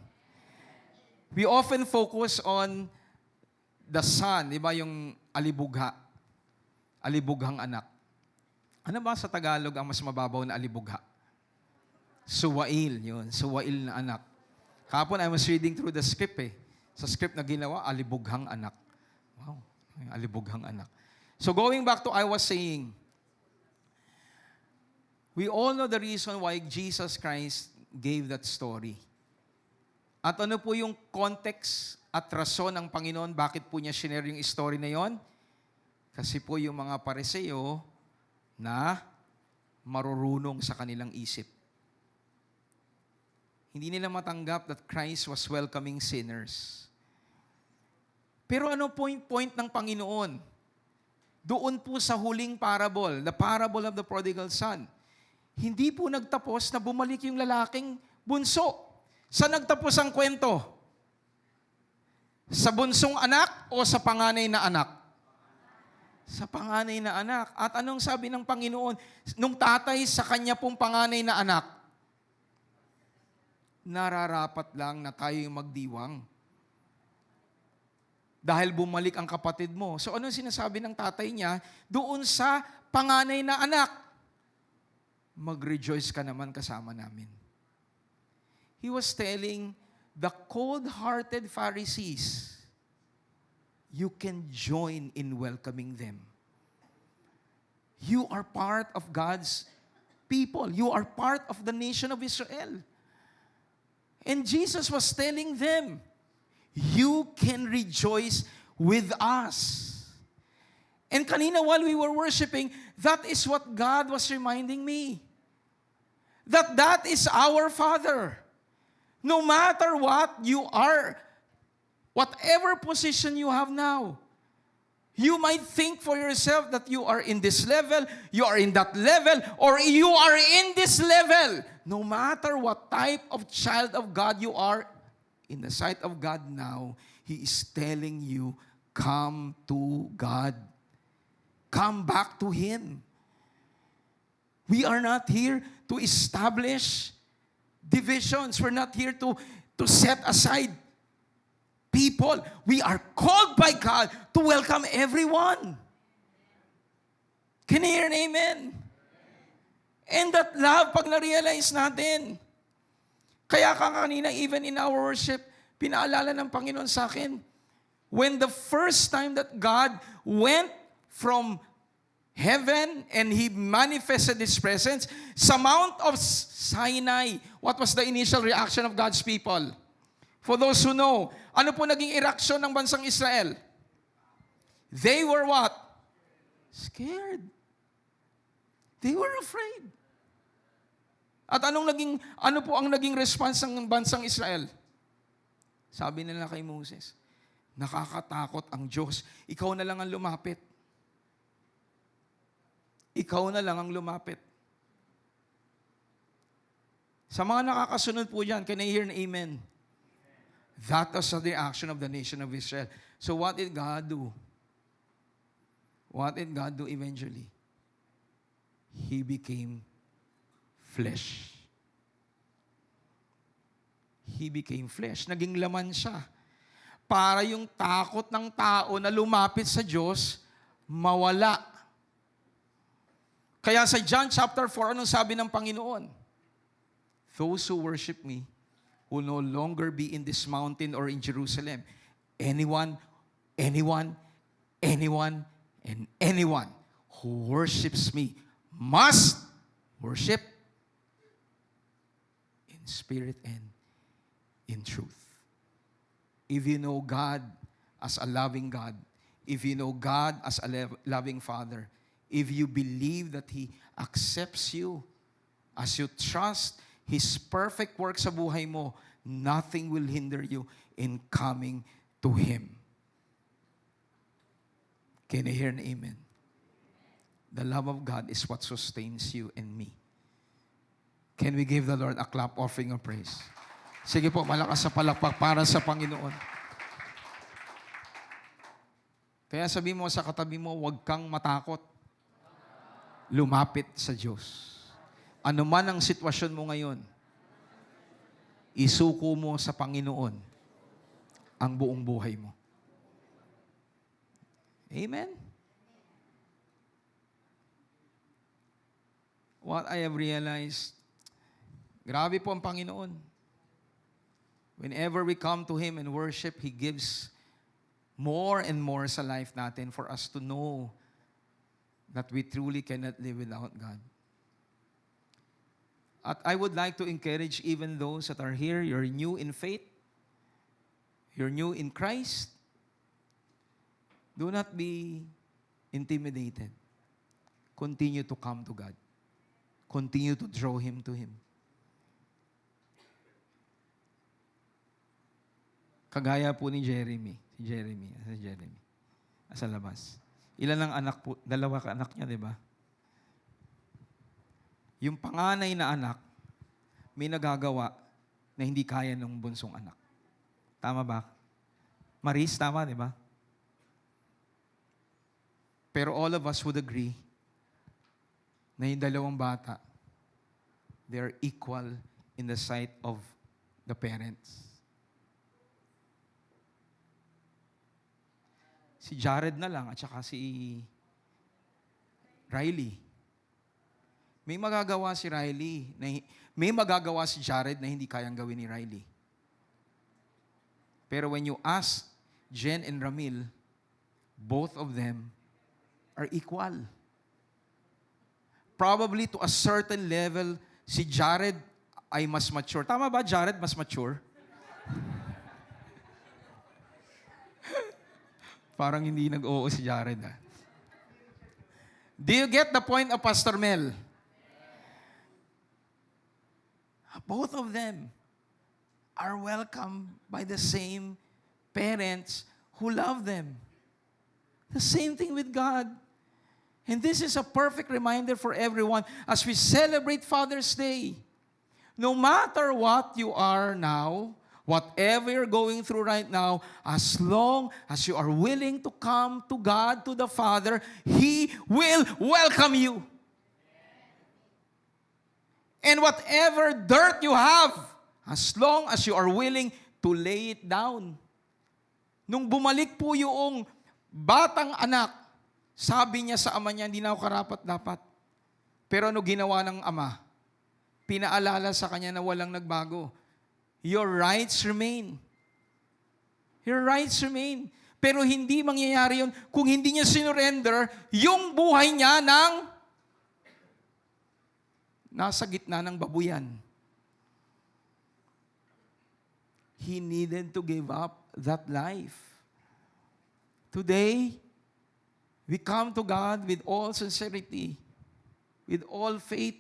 We often focus on the son, di ba, yung alibugha. Alibughang anak. Ano ba sa Tagalog ang mas mababaw na alibugha? Suwail, yun. Suwail na anak. Kahapon, I was reading through the script eh. Sa script na ginawa, alibughang anak. Wow, alibughang anak. So going back to I was saying, we all know the reason why Jesus Christ gave that story. At ano po yung context at rason ng Panginoon, bakit po niya shinare yung story na yon? Kasi po yung mga Pariseo na marurunong sa kanilang isip. Hindi nila matanggap that Christ was welcoming sinners. Pero ano po yung point ng Panginoon? Doon po sa huling parable, the parable of the prodigal son, hindi po nagtapos na bumalik yung lalaking bunso. Saan nagtapos ang kwento? Sa bunsong anak o sa panganay na anak? Sa panganay na anak. At anong sabi ng Panginoon? Nung tatay sa kanya pong panganay na anak, nararapat lang na tayo magdiwang. Dahil bumalik ang kapatid mo. So anong sinasabi ng tatay niya? Doon sa panganay na anak, mag-rejoice ka naman kasama namin. He was telling the cold-hearted Pharisees, you can join in welcoming them. You are part of God's people. You are part of the nation of Israel. And Jesus was telling them, you can rejoice with us. And kanina while we were worshiping, that is what God was reminding me. That is our Father. No matter what you are, whatever position you have now, You might think for yourself that you are in this level, you are in that level, or you are in this level. No matter what type of child of God you are, in the sight of God now, He is telling you, come to God. Come back to Him. We are not here to establish divisions. We're not here to set aside people. We are called by God to welcome everyone. Can you hear an amen? And that love, pag na-realize natin, kaya kanina, even in our worship, pinaalala ng Panginoon sa akin, when the first time that God went from heaven and He manifested His presence, sa Mount of Sinai, what was the initial reaction of God's people? For those who know, ano po naging reaksyon ng bansang Israel? They were what? Scared. They were afraid. At ano po ang naging response ng bansang Israel? Sabi nila kay Moses, nakakatakot ang Diyos. Ikaw na lang ang lumapit. Ikaw na lang ang lumapit. Sa mga nakakasunod po dyan, can I hear an amen? That was the reaction of the nation of Israel. So what did God do? What did God do eventually? He became flesh. He became flesh. Naging laman siya. Para yung takot ng tao na lumapit sa Diyos, mawala. Kaya sa John chapter 4, anong sabi ng Panginoon? Those who worship me will no longer be in this mountain or in Jerusalem. Anyone, and anyone who worships me must worship in spirit and in truth. If you know God as a loving God, if you know God as a loving Father, if you believe that He accepts you, as you trust His perfect work sa buhay mo, nothing will hinder you in coming to Him. Can you hear an amen? The love of God is what sustains you and me. Can we give the Lord a clap offering of praise? Sige po, malakas sa palakpak para sa Panginoon. Kaya sabi mo sa katabi mo, huwag kang matakot. Lumapit sa Diyos. Ano man ang sitwasyon mo ngayon, isuko mo sa Panginoon ang buong buhay mo. Amen? What I have realized, grabe po ang Panginoon. Whenever we come to Him and worship, He gives more and more sa life natin for us to know that we truly cannot live without God. At I would like to encourage even those that are here, you're new in faith, you're new in Christ, do not be intimidated. Continue to come to God. Continue to draw Him to Him. Kagaya po ni Jeremy. Si Jeremy. Sa labas. Ilan ang anak po? 2 ka anak niya, di ba? Yung panganay na anak, may nagagawa na hindi kaya ng bunsong anak. Tama ba? Maris, tama, di ba? Pero all of us would agree na yung 2 bata, they are equal in the sight of the parents. Si Jared na lang at saka si Riley. May magagawa si Riley, may magagawa si Jared na hindi kayang gawin ni Riley. Pero when you ask Jen and Ramil, both of them are equal. Probably to a certain level, si Jared ay mas mature. Tama ba, Jared, mas mature? Parang hindi nag-oo si Jared. Do you get the point of Pastor Mel? Both of them are welcomed by the same parents who love them. The same thing with God. And this is a perfect reminder for everyone as we celebrate Father's Day. No matter what you are now, whatever you're going through right now, as long as you are willing to come to God, to the Father, He will welcome you. And whatever dirt you have, as long as you are willing to lay it down. Nung bumalik po yung batang anak, sabi niya sa ama niya, hindi na ako karapat-dapat. Pero ano ginawa ng ama? Pinaalala sa kanya na walang nagbago. Your rights remain. Your rights remain. Pero hindi mangyayari yun kung hindi niya sinurrender yung buhay niya ng nasa gitna ng babuyan. He needed to give up that life. Today, we come to God with all sincerity, with all faith,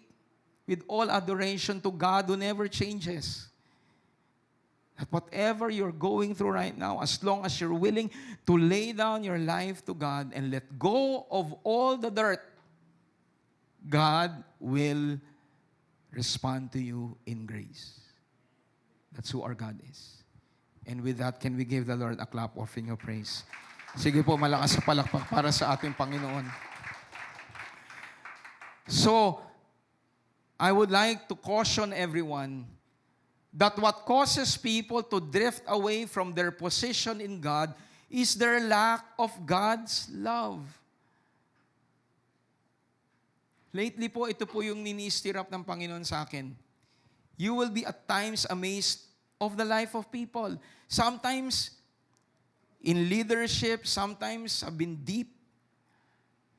with all adoration to God who never changes. That whatever you're going through right now, as long as you're willing to lay down your life to God and let go of all the dirt, God will respond to you in grace. That's who our God is. And with that, can we give the Lord a clap offering of praise? Sige po, malakas sa palakpak para sa ating Panginoon. So, I would like to caution everyone that what causes people to drift away from their position in God is their lack of God's love. Lately po, ito po yung ni-stir up ng Panginoon sa akin. You will be at times amazed of the life of people. Sometimes, in leadership, sometimes have been deep.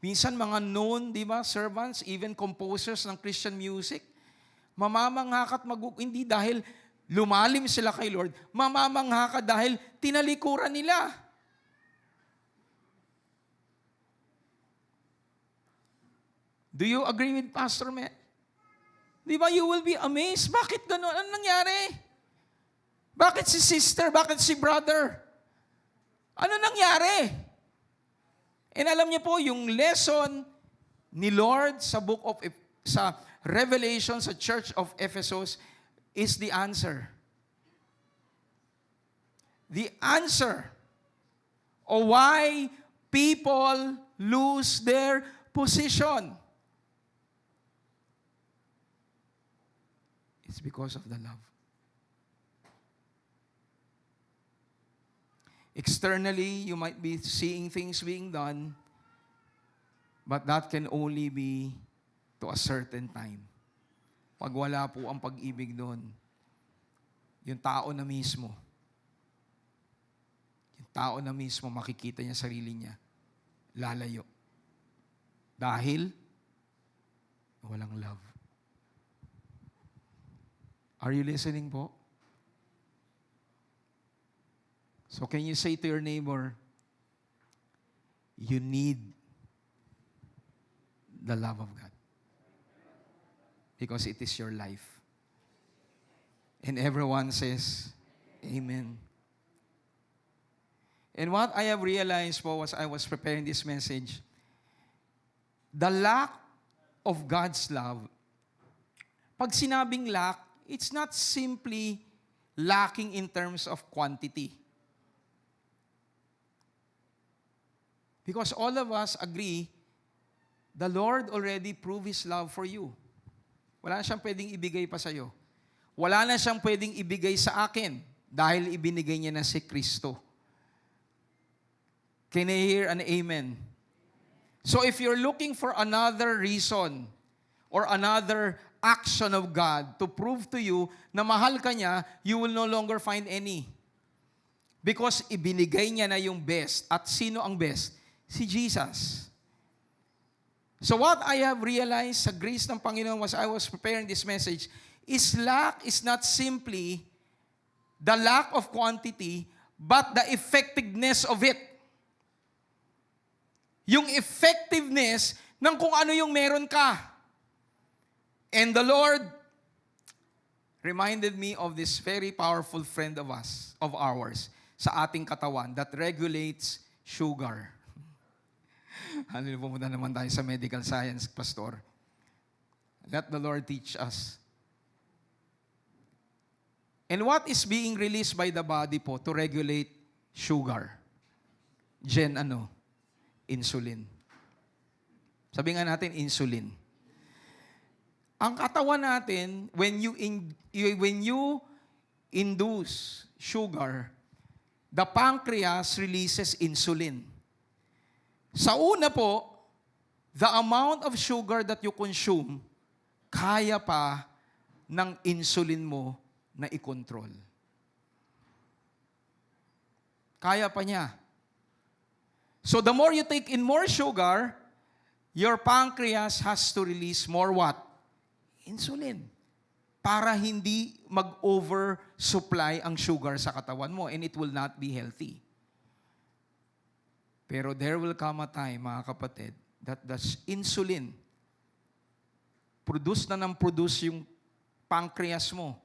Minsan mga known, di ba, servants, even composers ng Christian music, mamamangha ka at hindi dahil lumalim sila kay Lord, mamamangha ka dahil tinalikuran nila. Do you agree with Pastor Matt? Di ba, you will be amazed. Bakit gano'n? Ano nangyari? Bakit si sister? Bakit si brother? Ano nangyari? And alam niyo po, yung lesson ni Lord sa sa Revelation sa Church of Ephesus is the answer. The answer of why people lose their position. It's because of the love. Externally, you might be seeing things being done, but that can only be to a certain time. Pag wala po ang pag-ibig doon, yung tao na mismo makikita niya sarili niya, lalayo. Dahil walang love. Are you listening po? So can you say to your neighbor, you need the love of God. Because it is your life. And everyone says, Amen. And what I have realized po as I was preparing this message, the lack of God's love, pag sinabing lack, it's not simply lacking in terms of quantity. Because all of us agree, the Lord already proved His love for you. Wala na siyang pwedeng ibigay pa sa'yo. Wala na siyang pwedeng ibigay sa akin dahil ibinigay niya na si Kristo. Can I hear an amen? So if you're looking for another reason or another action of God to prove to you na mahal ka niya, you will no longer find any. Because ibinigay niya na yung best. At sino ang best? Si Jesus. So what I have realized sa grace ng Panginoon as I was preparing this message is lack is not simply the lack of quantity, but the effectiveness of it. Yung effectiveness ng kung ano yung meron ka. And the Lord reminded me of this very powerful friend of ours, sa ating katawan that regulates sugar. Hallelujah, pumunta naman tayo sa medical science, Pastor. Let the Lord teach us. And what is being released by the body po to regulate sugar? Insulin. Sabi nga natin, insulin. Ang katawan natin, when you induce sugar, the pancreas releases insulin. Sa una po, the amount of sugar that you consume, kaya pa ng insulin mo na i-control. Kaya pa niya. So the more you take in more sugar, your pancreas has to release more what? Insulin. Para hindi mag-oversupply ang sugar sa katawan mo and it will not be healthy. Pero there will come a time, mga kapatid, that the insulin, produce yung pancreas mo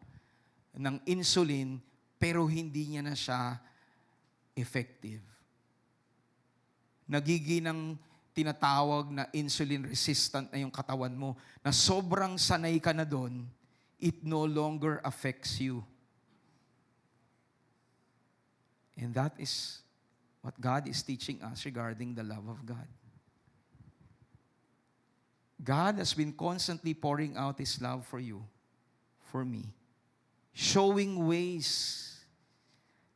ng insulin, pero hindi niya na siya effective. Nagiging ng tinatawag na insulin resistant na yung katawan mo, na sobrang sanay ka na doon, it no longer affects you. And that is what God is teaching us regarding the love of God. God has been constantly pouring out His love for you, for me, showing ways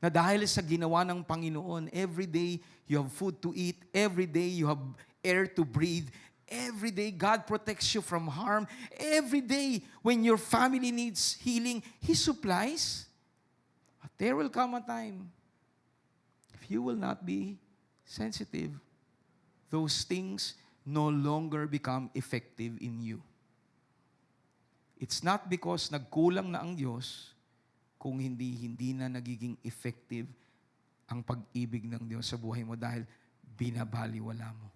na dahil sa ginawa ng Panginoon, every day you have food to eat, every day you have air to breathe, every day God protects you from harm, every day when your family needs healing, He supplies. But there will come a time, if you will not be sensitive, those things no longer become effective in you. It's not because nagkulang na ang Diyos, kung hindi na nagiging effective ang pag-ibig ng Diyos sa buhay mo dahil binabaliwala mo.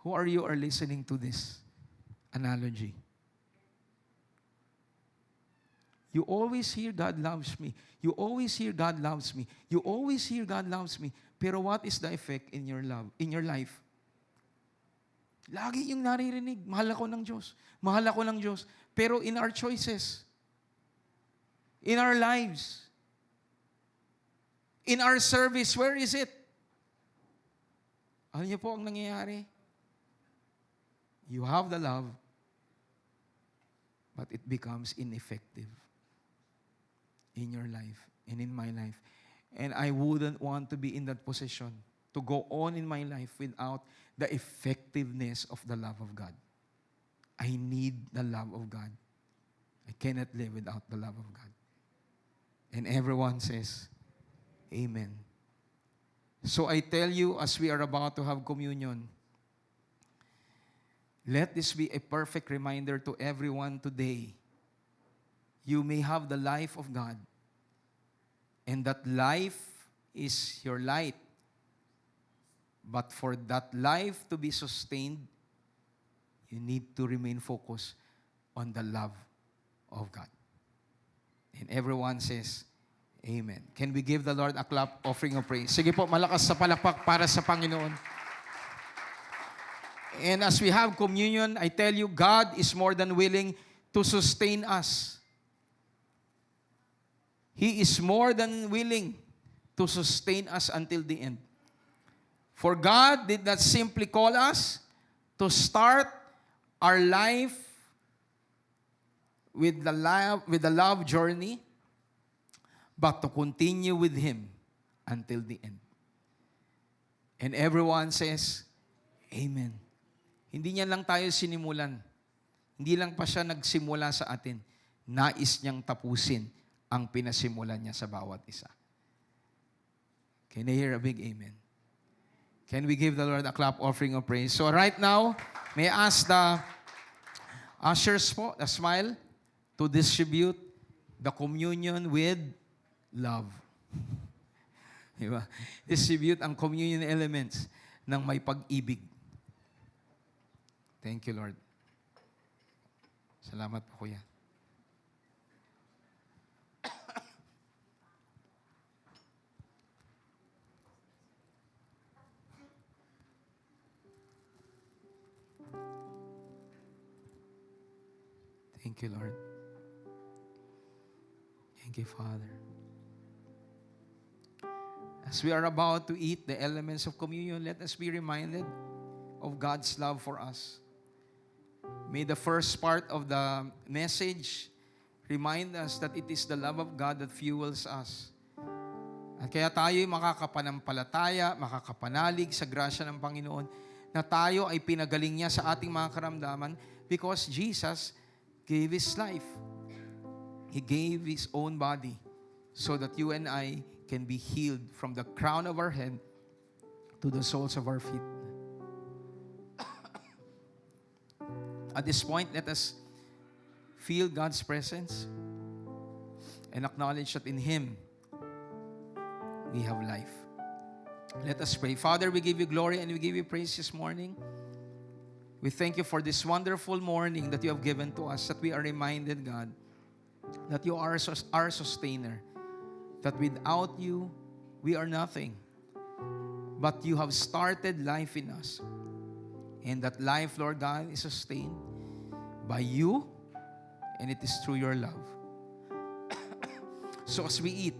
Who are you listening to this analogy? You always hear God loves me. You always hear God loves me. You always hear God loves me. Pero what is the effect in your life? Lagi yung naririnig, mahal ako ng Diyos. Mahal ako ng Diyos. Pero in our choices, in our lives, in our service, where is it? Alam niyo po ang nangyayari? You have the love, but it becomes ineffective in your life and in my life. And I wouldn't want to be in that position to go on in my life without the effectiveness of the love of God. I need the love of God. I cannot live without the love of God. And everyone says, Amen. So I tell you, as we are about to have communion, let this be a perfect reminder to everyone today. You may have the life of God, and that life is your light. But for that life to be sustained, you need to remain focused on the love of God. And everyone says, Amen. Can we give the Lord a clap offering of praise? Sige po, malakas sa palakpak para sa Panginoon. And as we have communion, I tell you, God is more than willing to sustain us. He is more than willing to sustain us until the end. For God did not simply call us to start our life with the love journey, but to continue with Him until the end. And everyone says, Amen. Hindi niya lang tayo sinimulan. Hindi lang pa siya nagsimula sa atin. Nais niyang tapusin ang pinasimulan niya sa bawat isa. Can I hear a big amen? Can we give the Lord a clap offering of praise? So right now, may I ask the ushers po, the smile, to distribute the communion with love. Diba? Distribute ang communion elements ng may pag-ibig. Thank you, Lord. Salamat po, Kuya. Thank you, Lord. Thank you, Father. As we are about to eat the elements of communion, let us be reminded of God's love for us. May the first part of the message remind us that it is the love of God that fuels us. At kaya tayo'y makakapanampalataya, makakapanalig sa grasya ng Panginoon na tayo ay pinagaling niya sa ating mga karamdaman because Jesus gave His life. He gave His own body so that you and I can be healed from the crown of our head to the soles of our feet. At this point, let us feel God's presence and acknowledge that in Him, we have life. Let us pray. Father, we give you glory and we give you praise this morning. We thank you for this wonderful morning that you have given to us, that we are reminded, God, that you are our sustainer, that without you, we are nothing. But you have started life in us. And that life, Lord God, is sustained by you, and it is through your love. So as we eat,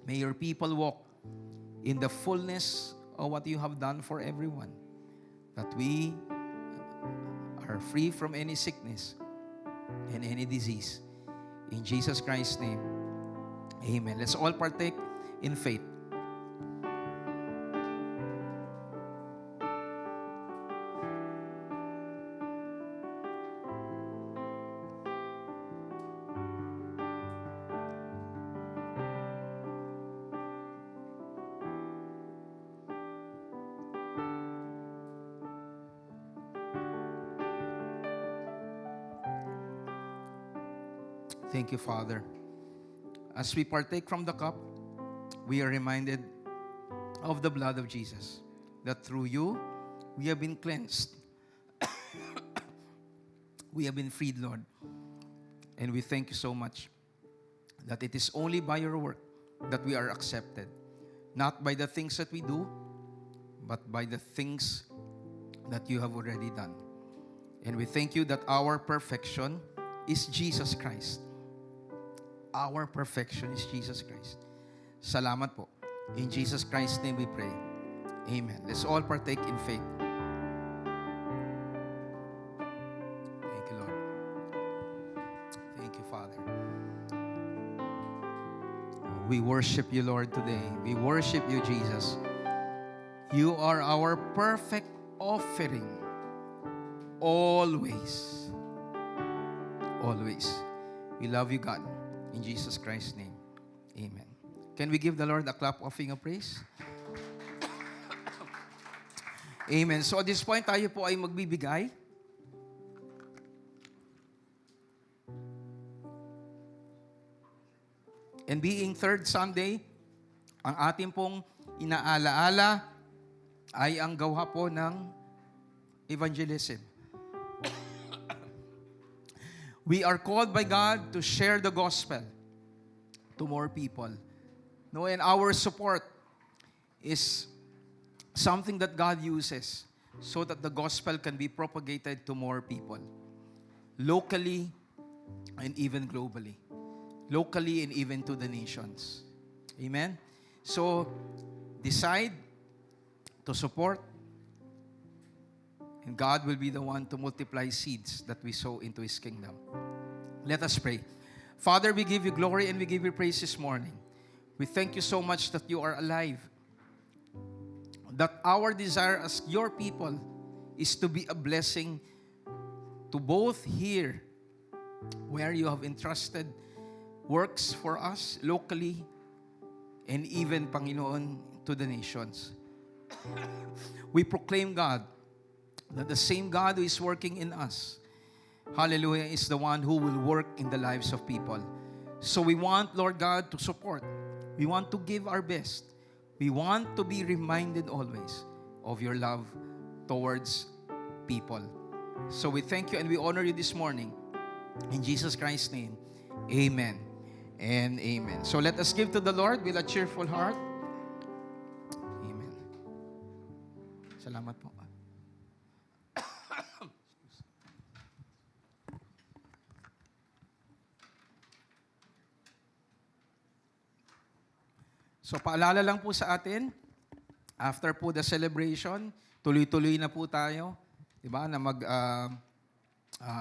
may your people walk in the fullness of what you have done for everyone, that we are free from any sickness and any disease. In Jesus Christ's name, amen. Let's all partake in faith. Thank you, Father. As we partake from the cup, we are reminded of the blood of Jesus, that through you, we have been cleansed. We have been freed, Lord. And we thank you so much that it is only by your work that we are accepted. Not by the things that we do, but by the things that you have already done. And we thank you that our perfection is Jesus Christ. Our perfection is Jesus Christ. Salamat po. In Jesus Christ's name we pray. Amen. Let's all partake in faith. Thank you, Lord. Thank you, Father. We worship you, Lord, today. We worship you, Jesus. You are our perfect offering. Always. Always. We love you, God. In Jesus Christ's name, amen. Can we give the Lord a clap offering of praise? Amen. So at this point, tayo po ay magbibigay. And being third Sunday, ang ating pong inaalaala ay ang gawa po ng evangelism. We are called by God to share the gospel to more people. No, and our support is something that God uses so that the gospel can be propagated to more people. Locally and even globally. Locally and even to the nations. Amen? So, decide to support, and God will be the one to multiply seeds that we sow into His kingdom. Let us pray. Father, we give you glory and we give you praise this morning. We thank you so much that you are alive. That our desire as your people is to be a blessing to both here, where you have entrusted works for us locally, and even, Panginoon, to the nations. We proclaim, God, that the same God who is working in us, hallelujah, is the one who will work in the lives of people. So we want, Lord God, to support. We want to give our best. We want to be reminded always of your love towards people. So we thank you and we honor you this morning. In Jesus Christ's name, amen and amen. So let us give to the Lord with a cheerful heart. Amen. Salamat po. So paalala lang po sa atin, after po the celebration, tuloy-tuloy na po tayo, 'di ba? Na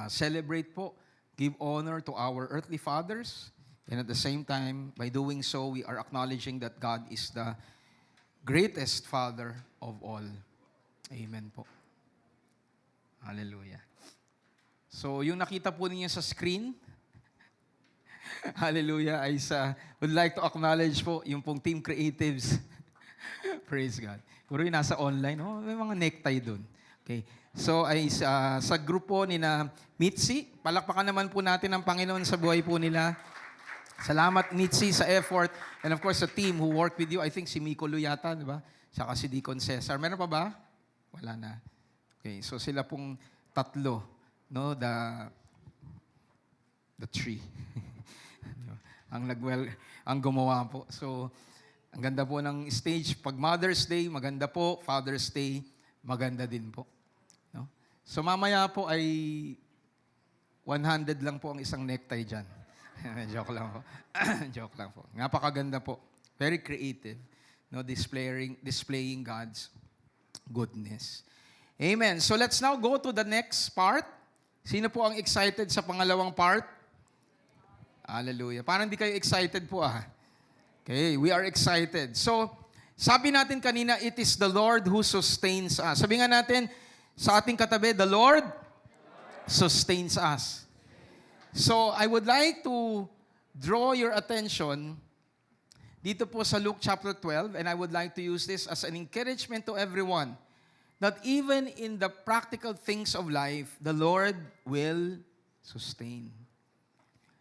celebrate po, give honor to our earthly fathers, and at the same time, by doing so, we are acknowledging that God is the greatest Father of all. Amen po. Hallelujah. So, yung nakita po ninyo sa screen, hallelujah, would like to acknowledge po yung pong Team Creatives. Praise God. Puro yung nasa online, may mga necktie doon. Okay. So, sa grupo ni na Mitzi, palakpakan naman po natin ang Panginoon sa buhay po nila. Salamat, Mitzi, sa effort. And of course, the team who worked with you, I think si Miko Luyata, di ba? Saka si Deacon Cesar. Meron pa ba? Wala na. Okay, so sila pong tatlo, no? The three. ang gumawa po. So, ang ganda po ng stage. Pag Mother's Day, maganda po. Father's Day, maganda din po. No? So, mamaya po ay 100 lang po ang isang necktie dyan. Joke lang po. Joke lang po. Napakaganda po. Very creative. No, displaying God's goodness. Amen. So let's now go to the next part. Sino po ang excited sa pangalawang part? Hallelujah. Parang hindi kayo excited po Okay, we are excited. So, sabi natin kanina, it is the Lord who sustains us. Sabi nga natin, sa ating katabi, the Lord sustains us. So, I would like to draw your attention dito po sa Luke chapter 12, and I would like to use this as an encouragement to everyone that even in the practical things of life, the Lord will sustain.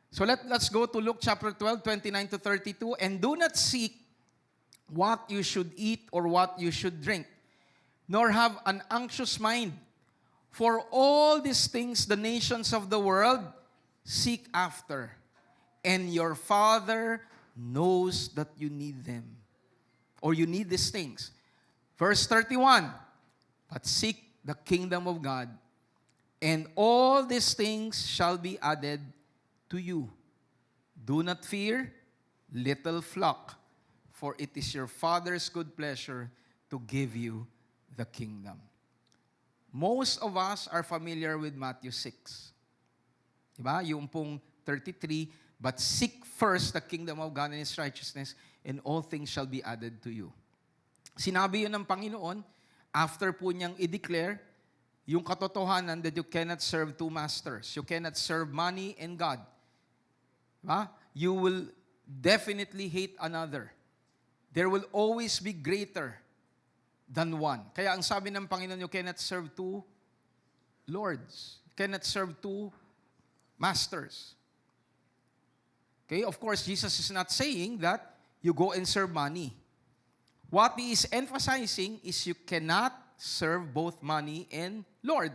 So let's go to Luke chapter 12, 29 to 32, and do not seek what you should eat or what you should drink, nor have an anxious mind. For all these things the nations of the world seek after, and your Father knows that you need them, or you need these things. Verse 31, but seek the kingdom of God, and all these things shall be added to you. Do not fear, little flock, for it is your Father's good pleasure to give you the kingdom. Most of us are familiar with Matthew 6. Diba? Yung pong 33, but seek first the kingdom of God and His righteousness, and all things shall be added to you. Sinabi yun ng Panginoon, after po niyang i-declare yung katotohanan that you cannot serve two masters. You cannot serve money and God. Diba? You will definitely hate another. There will always be greater than one. Kaya ang sabi ng Panginoon, you cannot serve two lords. You cannot serve two masters. Okay, of course, Jesus is not saying that you go and serve money. What He is emphasizing is you cannot serve both money and Lord.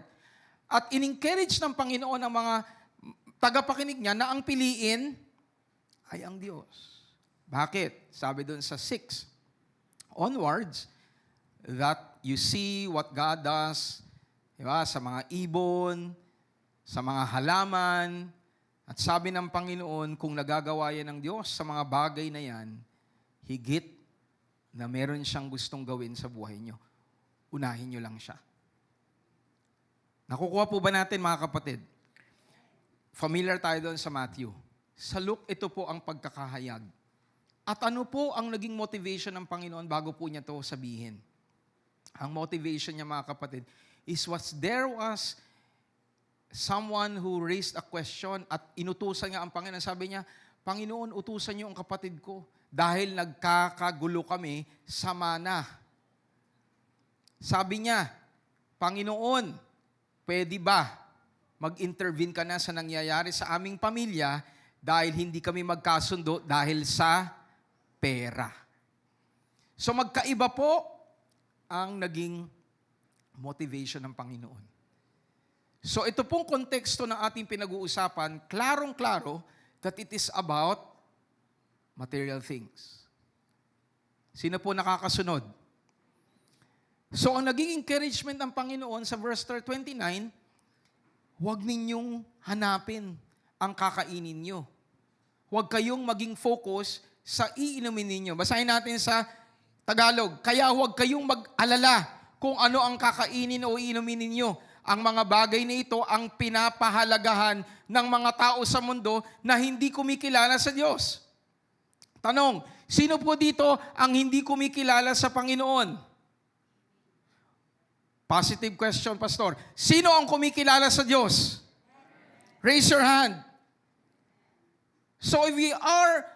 At in-encourage ng Panginoon ang mga tagapakinig niya na ang piliin ay ang Diyos. Bakit? Sabi doon sa 6 onwards, that you see what God does, diba, sa mga ibon, sa mga halaman, at sabi ng Panginoon, kung nagagawa yan ng Diyos sa mga bagay na yan, higit na meron siyang gustong gawin sa buhay nyo. Unahin nyo lang siya. Nakukuha po ba natin, mga kapatid? Familiar tayo doon sa Matthew. Sa Luke, ito po ang pagkakahayag. At ano po ang naging motivation ng Panginoon bago po niya to sabihin? Ang motivation niya, mga kapatid, is there was someone who raised a question at inutusan nga ang Panginoon. Sabi niya, Panginoon, utusan niyo ang kapatid ko dahil nagkakagulo kami sa mana. Sabi niya, Panginoon, pwede ba mag-intervene ka na sa nangyayari sa aming pamilya dahil hindi kami magkasundo dahil sa pera? So magkaiba po ang naging motivation ng Panginoon. So ito pong konteksto ng ating pinag-uusapan, klarong-klaro that it is about material things. Sino po nakakasunod? So ang naging encouragement ng Panginoon sa verse 29, huwag ninyong hanapin ang kakainin nyo. Huwag kayong maging focus sa iinumin ninyo. Basahin natin sa Tagalog. Kaya huwag kayong mag-alala kung ano ang kakainin o iinumin ninyo. Ang mga bagay na ito ang pinapahalagahan ng mga tao sa mundo na hindi kumikilala sa Diyos. Tanong, sino po dito ang hindi kumikilala sa Panginoon? Positive question, Pastor. Sino ang kumikilala sa Diyos? Raise your hand. So if we are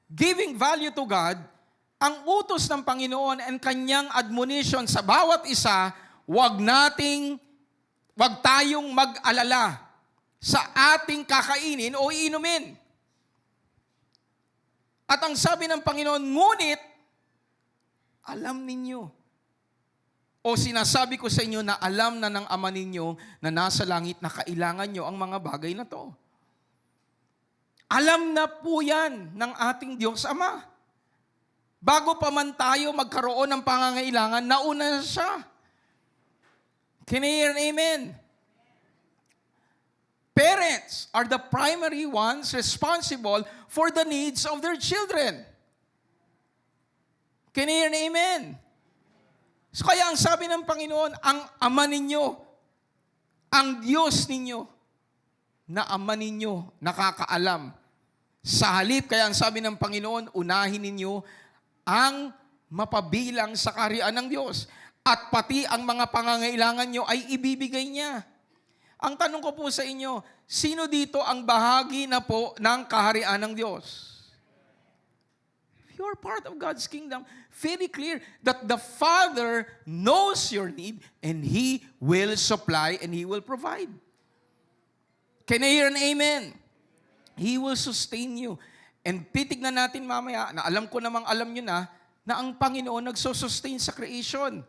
giving value to God, ang utos ng Panginoon and kanyang admonition sa bawat isa, wag tayong mag-alala sa ating kakainin o iinumin. At ang sabi ng Panginoon, ngunit, alam ninyo, o sinasabi ko sa inyo na alam na ng Ama ninyo na nasa langit na kailangan nyo ang mga bagay na to. Alam na po yan ng ating Diyos Ama. Bago pa man tayo magkaroon ng pangangailangan, nauna na siya. Can I hear an amen? Parents are the primary ones responsible for the needs of their children. Can I hear an amen? So kaya ang sabi ng Panginoon, ang Ama ninyo, ang Diyos ninyo, na Ama ninyo, nakakaalam. Sa halip, kaya ang sabi ng Panginoon, unahin ninyo ang mapabilang sa kaharian ng Diyos. At pati ang mga pangangailangan nyo ay ibibigay niya. Ang tanong ko po sa inyo, sino dito ang bahagi na po ng kaharian ng Diyos? You're part of God's kingdom. Very clear that the Father knows your need and He will supply and He will provide. Can I hear an amen? He will sustain you. And titignan natin mamaya, na alam ko namang alam nyo na ang Panginoon nagsusustain sa creation.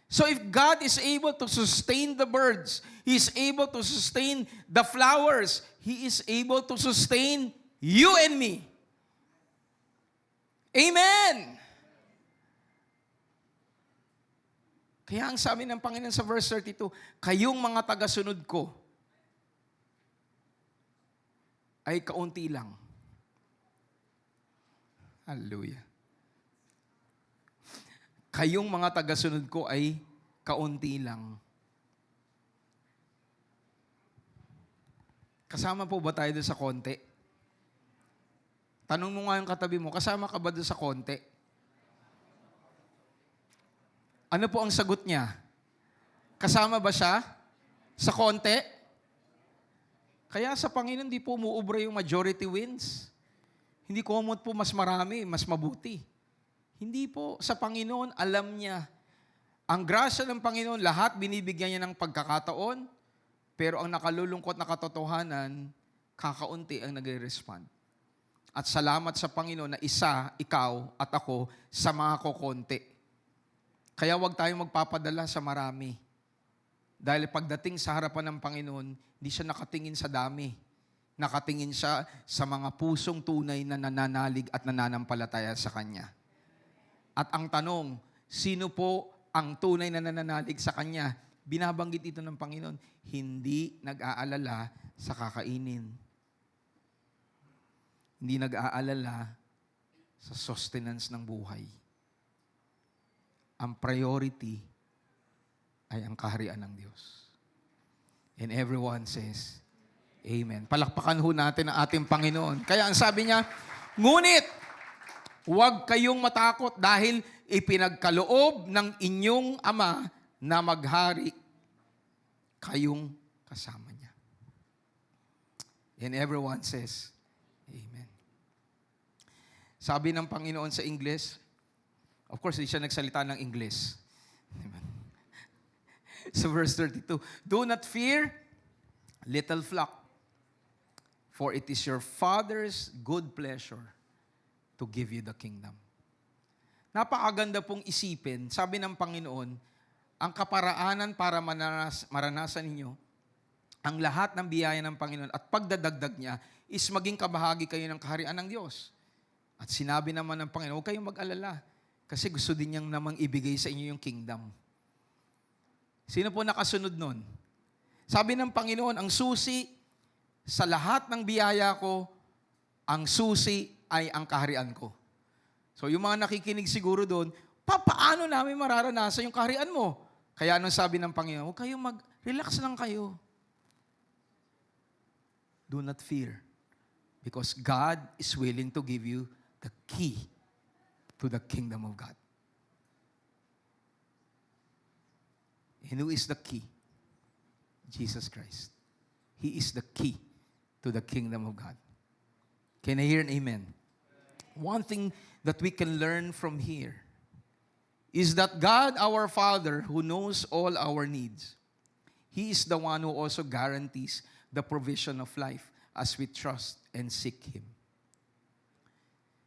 So if God is able to sustain the birds, He is able to sustain the flowers, He is able to sustain you and me. Amen! Kaya ang sabi ng Panginoon sa verse 32, kayong mga tagasunod ko ay kaunti lang. Hallelujah. Kayong mga tagasunod ko ay kaunti lang. Kasama po ba tayo doon sa konti? Tanong mo nga yung katabi mo, kasama ka ba doon sa konti? Ano po ang sagot niya? Kasama ba siya sa konti? Kaya sa Panginoon, hindi po umuubra yung majority wins. Hindi common po mas marami, mas mabuti. Hindi po. Sa Panginoon, alam niya. Ang grasya ng Panginoon, lahat binibigyan niya ng pagkakataon, pero ang nakalulungkot na katotohanan, kakaunti ang nagre-respond. At salamat sa Panginoon na isa, ikaw at ako sa mga kokonti. Kaya huwag tayong magpapadala sa marami. Dahil pagdating sa harapan ng Panginoon, hindi siya nakatingin sa dami. Nakatingin siya sa mga pusong tunay na nananalig at nananampalataya sa Kanya. At ang tanong, sino po ang tunay na nananalig sa Kanya? Binabanggit ito ng Panginoon, hindi nag-aalala sa kakainin. Hindi nag-aalala sa sustenance ng buhay. Ang priority ay ang kaharian ng Diyos. And everyone says, Amen. Palakpakan ho natin ang ating Panginoon. Kaya ang sabi niya, ngunit, huwag kayong matakot dahil ipinagkaloob ng inyong Ama na maghari kayong kasama niya. And everyone says, Amen. Sabi ng Panginoon sa English, of course, hindi siya nagsalita ng English. Amen. So verse 32, do not fear, little flock, for it is your Father's good pleasure to give you the kingdom. Napakaganda pong isipin, sabi ng Panginoon, ang kaparaanan para maranasan ninyo ang lahat ng biyaya ng Panginoon at pagdadagdag niya is maging kabahagi kayo ng kaharian ng Diyos. At sinabi naman ng Panginoon, huwag kayong mag-alala kasi gusto din niyang namang ibigay sa inyo yung kingdom. Sino po nakasunod nun? Sabi ng Panginoon, ang susi sa lahat ng biyaya ko, ang susi ay ang kaharian ko. So yung mga nakikinig siguro doon, paano namin mararanasan yung kaharian mo? Kaya anong sabi ng Panginoon? Huwag kayong relax lang kayo. Do not fear. Because God is willing to give you the key to the kingdom of God. And who is the key? Jesus Christ. He is the key to the kingdom of God. Can I hear an amen? One thing that we can learn from here is that God, our Father, who knows all our needs, He is the one who also guarantees the provision of life as we trust and seek Him.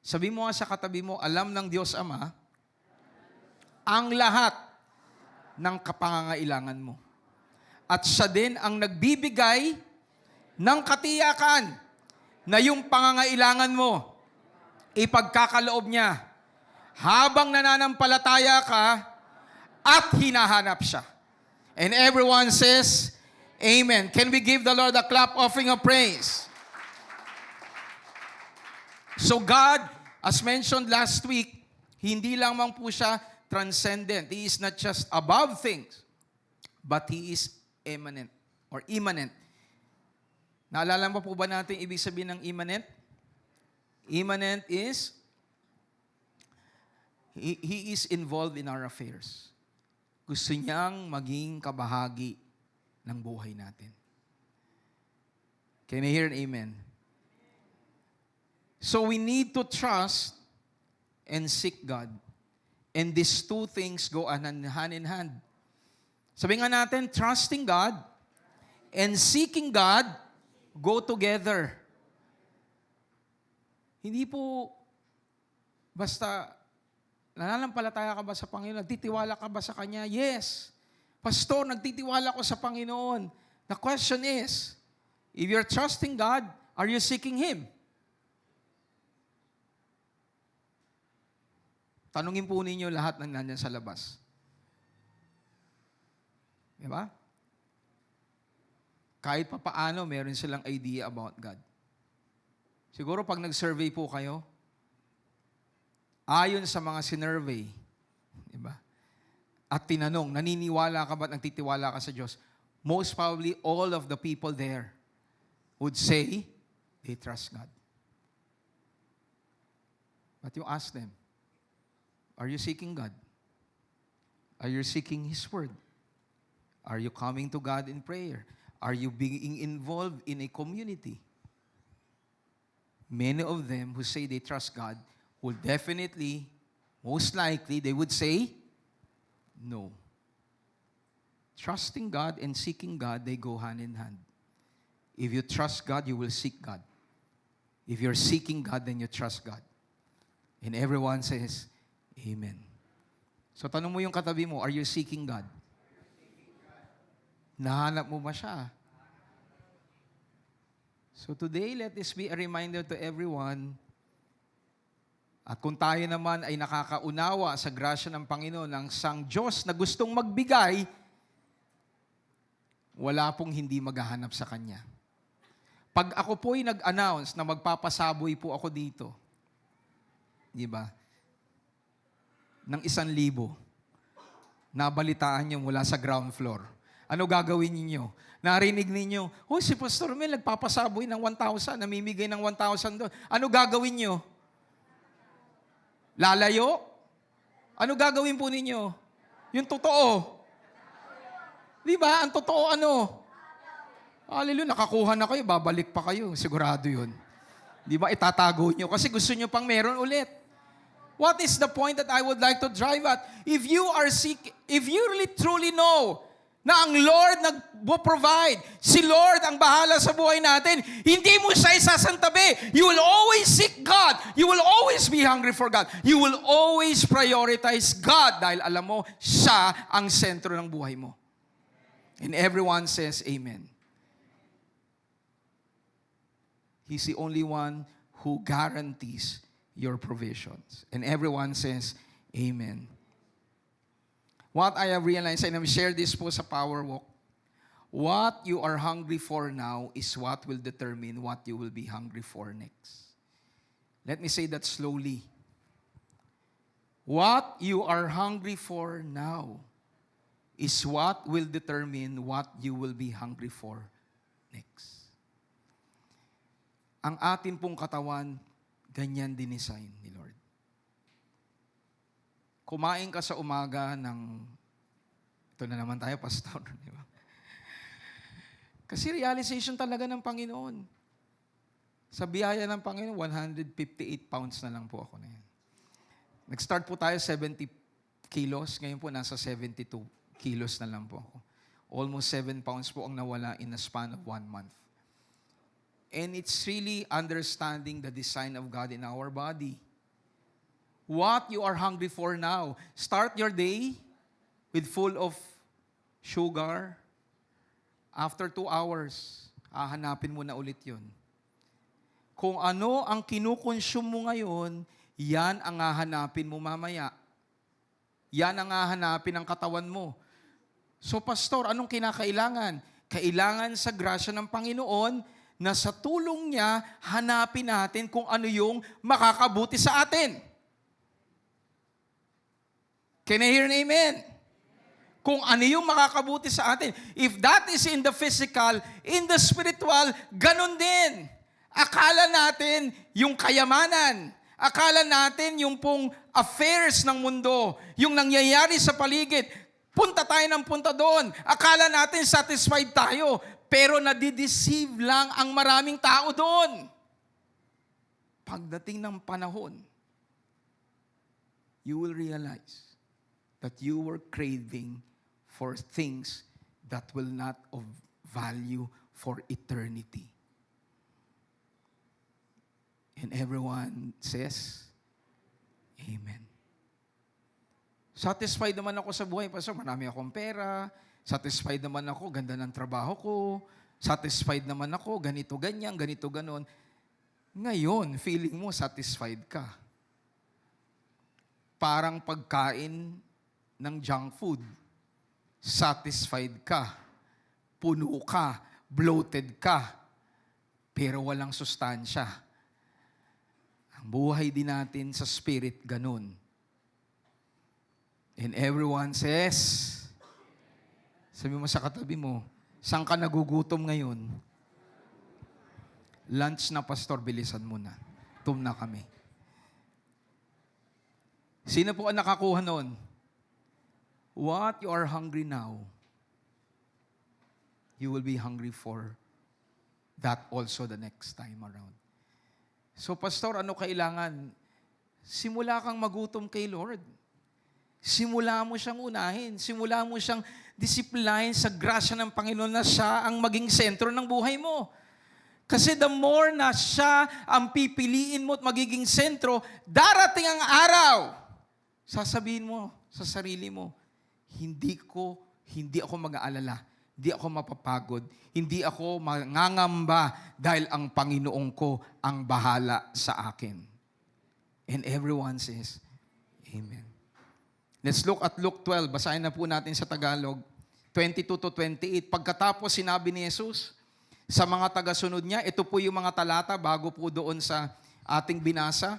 Sabi mo nga sa katabi mo, alam ng Diyos Ama ang lahat ng kapangangailangan mo. At siya din ang nagbibigay ng katiyakan na yung pangangailangan mo, ipagkakaloob niya habang nananampalataya ka at hinahanap siya. And everyone says, Amen. Can we give the Lord a clap offering of praise? So God, as mentioned last week, hindi lamang po siya transcendent. He is not just above things, but He is immanent or immanent. Naalala mo po ba natin ibig sabihin ng immanent? Immanent is, He is involved in our affairs. Gusto niyang maging kabahagi ng buhay natin. Can I hear an amen? So we need to trust and seek God. And these two things go hand in hand. Sabi nga natin, trusting God and seeking God go together. Hindi po basta nananampalataya ka ba sa Panginoon? Nagtitiwala ka ba sa Kanya? Yes. Pastor, nagtitiwala ko sa Panginoon. The question is, if you're trusting God, are you seeking Him? Tanungin po ninyo lahat ng nandyan sa labas. Diba? Kahit pa paano, meron silang idea about God. Siguro pag nag-survey po kayo, ayon sa mga sinurvey, diba? At tinanong, naniniwala ka ba at nagtitiwala ka sa Diyos? Most probably, all of the people there would say, they trust God. But you ask them, are you seeking God? Are you seeking His Word? Are you coming to God in prayer? Are you being involved in a community? Many of them who say they trust God will definitely, most likely, they would say, no. Trusting God and seeking God, they go hand in hand. If you trust God, you will seek God. If you're seeking God, then you trust God. And everyone says, Amen. So tanong mo yung katabi mo, are you seeking God? Nahanap mo ba siya? So today, let this be a reminder to everyone. At kung tayo naman ay nakakaunawa sa grasya ng Panginoon ng sang Diyos na gustong magbigay, wala pong hindi maghahanap sa Kanya. Pag ako po'y nag-announce na magpapasaboy po ako dito, di ba? Ng 1,000, nabalitaan nyo mula sa ground floor. Ano gagawin ninyo? Narinig ninyo, oh, si Pastor Mel nagpapasaboy ng 1,000, namimigay ng 1,000 doon. Ano gagawin nyo? Lalayo? Ano gagawin po ninyo? Yung totoo. Di ba? Ang totoo ano? Hallelujah, nakakuha na kayo, babalik pa kayo. Sigurado yun. Di ba? Itatago nyo kasi gusto nyo pang meron ulit. What is the point that I would like to drive at? If you really truly know na ang Lord nag-provide, si Lord ang bahala sa buhay natin, hindi mo siya isasantabi. You will always seek God. You will always be hungry for God. You will always prioritize God dahil alam mo, siya ang sentro ng buhay mo. And everyone says, Amen. He's the only one who guarantees your provisions. And everyone says, Amen. What I have realized, and I've shared this po sa Power Walk, what you are hungry for now is what will determine what you will be hungry for next. Let me say that slowly. What you are hungry for now is what will determine what you will be hungry for next. Ang atin pong katawan, ganyan din-design ni Lord. Kumain ka sa umaga ng, ito na naman tayo, pastor, di ba? Kasi realization talaga ng Panginoon. Sa biyaya ng Panginoon, 158 pounds na lang po ako na yan. Nag-start po tayo 70 kilos, ngayon po nasa 72 kilos na lang po ako. Almost 7 pounds po ang nawala in a span of 1 month. And it's really understanding the design of God in our body. What you are hungry for now. Start your day with full of sugar. After 2 hours, hahanapin mo na ulit yun. Kung ano ang kinukonsume mo ngayon, yan ang hahanapin mo mamaya. Yan ang hahanapin ng katawan mo. So, pastor, anong kinakailangan? Kailangan sa grasya ng Panginoon na sa tulong niya, hanapin natin kung ano yung makakabuti sa atin. Can I hear an amen? Kung ano yung makakabuti sa atin. If that is in the physical, in the spiritual, ganun din. Akala natin yung kayamanan. Akala natin yung pong affairs ng mundo, yung nangyayari sa paligid, punta tayo ng punta doon. Akala natin satisfied tayo, pero nadideceive lang ang maraming tao doon. Pagdating ng panahon, you will realize that you were craving for things that will not of value for eternity. And everyone says, Amen. Satisfied naman ako sa buhay. Pastor, marami akong pera. Satisfied naman ako, ganda ng trabaho ko. Satisfied naman ako, ganito, ganyan, ganito, ganon. Ngayon, feeling mo satisfied ka. Parang pagkain ng junk food. Satisfied ka. Puno ka. Bloated ka. Pero walang sustansya. Ang buhay din natin sa spirit, ganun. And everyone says, sabi mo sa katabi mo, saan ka nagugutom ngayon? Lunch na, pastor, bilisan mo na. Tum na kami. Sino po ang nakakuha noon? What you are hungry now, you will be hungry for that also the next time around. So, pastor, ano kailangan? Simula kang magutom kay Lord. Simula mo siyang unahin. Simula mo siyang disiplinahin sa grasya ng Panginoon na siya ang maging sentro ng buhay mo. Kasi the more na siya ang pipiliin mo at magiging sentro, darating ang araw, sasabihin mo sa sarili mo, hindi ako mag-aalala, hindi ako mapapagod, hindi ako mangangamba dahil ang Panginoon ko ang bahala sa akin. And everyone says, Amen. Let's look at Luke 12. Basahin na po natin sa Tagalog. 22 to 28. Pagkatapos sinabi ni Jesus sa mga tagasunod niya, ito po yung mga talata bago po doon sa ating binasa.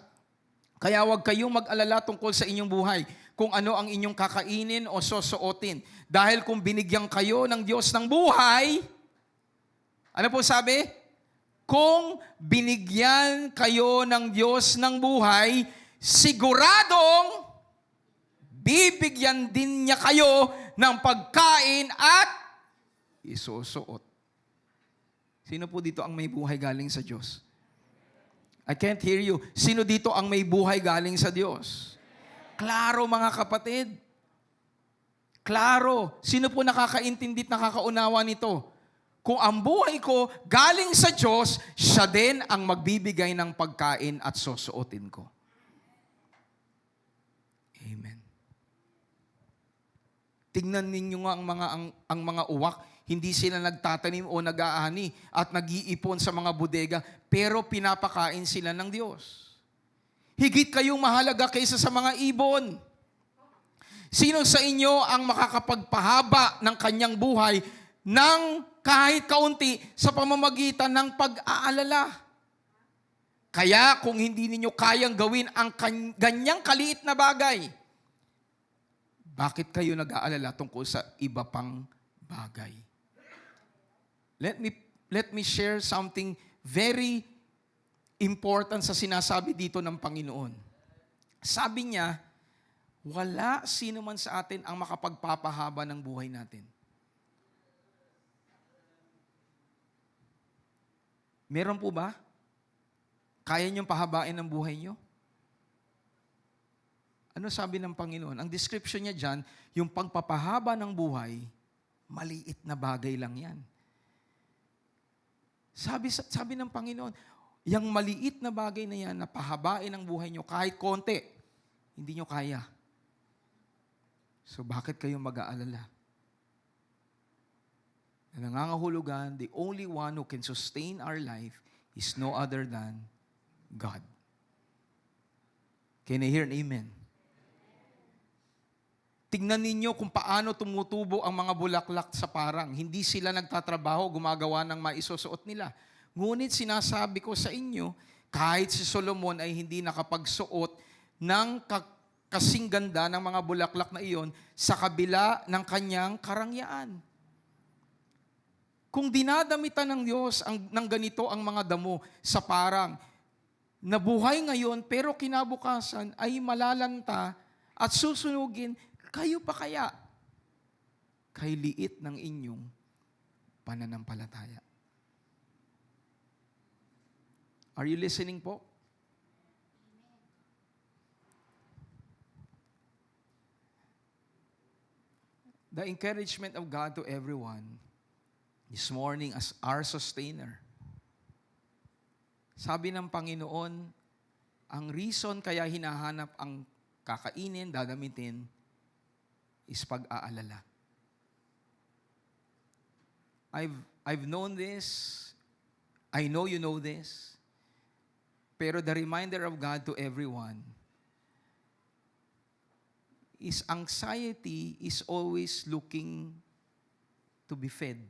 Kaya huwag kayong mag-alala tungkol sa inyong buhay, kung ano ang inyong kakainin o susuotin. Dahil kung binigyan kayo ng Diyos ng buhay, ano po sabi? Kung binigyan kayo ng Diyos ng buhay, siguradong bibigyan din niya kayo ng pagkain at isusuot. Sino po dito ang may buhay galing sa Diyos? I can't hear you. Sino dito ang may buhay galing sa Diyos? Klaro, mga kapatid. Klaro. Sino po nakakaintindi at nakakaunawa nito? Kung ang buhay ko galing sa Diyos, siya din ang magbibigay ng pagkain at susuotin ko. Amen. Tingnan ninyo nga ang mga uwak, hindi sila nagtatanim o nag-aani at nag-iipon sa mga bodega, pero pinapakain sila ng Diyos. Higit kayong mahalaga kaysa sa mga ibon. Sino sa inyo ang makakapagpahaba ng kanyang buhay ng kahit kaunti sa pamamagitan ng pag-aalala? Kaya kung hindi ninyo kayang gawin ang ganyang kaliit na bagay, bakit kayo nag-aalala tungkol sa iba pang bagay? Let me share something very important sa sinasabi dito ng Panginoon. Sabi niya, wala sino man sa atin ang makapagpapahaba ng buhay natin. Meron po ba? Kaya niyong pahabain ang buhay niyo? Ano sabi ng Panginoon? Ang description niya dyan, yung pagpapahaba ng buhay, maliit na bagay lang yan. Sabi ng Panginoon, yung maliit na bagay na yan, na pahabain ang buhay niyo kahit konti, hindi niyo kaya. So bakit kayo mag-aalala? Na nangangahulugan, the only one who can sustain our life is no other than God. Can I hear an amen? Tingnan ninyo kung paano tumutubo ang mga bulaklak sa parang. Hindi sila nagtatrabaho, gumagawa ng maisusuot nila. Ngunit sinasabi ko sa inyo, kahit si Solomon ay hindi nakapagsuot ng kasing ganda ng mga bulaklak na iyon sa kabila ng kanyang karangyaan. Kung dinadamitan ng Diyos ng ganito ang mga damo sa parang, nabuhay ngayon pero kinabukasan ay malalanta at susunugin, kayo pa kaya? Kay liit ng inyong pananampalataya. Are you listening po? The encouragement of God to everyone this morning as our sustainer. Sabi ng Panginoon, ang reason kaya hinahanap ang kakainin, dadamitin, is pag-aalala. I've known this. I know you know this. Pero the reminder of God to everyone is anxiety is always looking to be fed.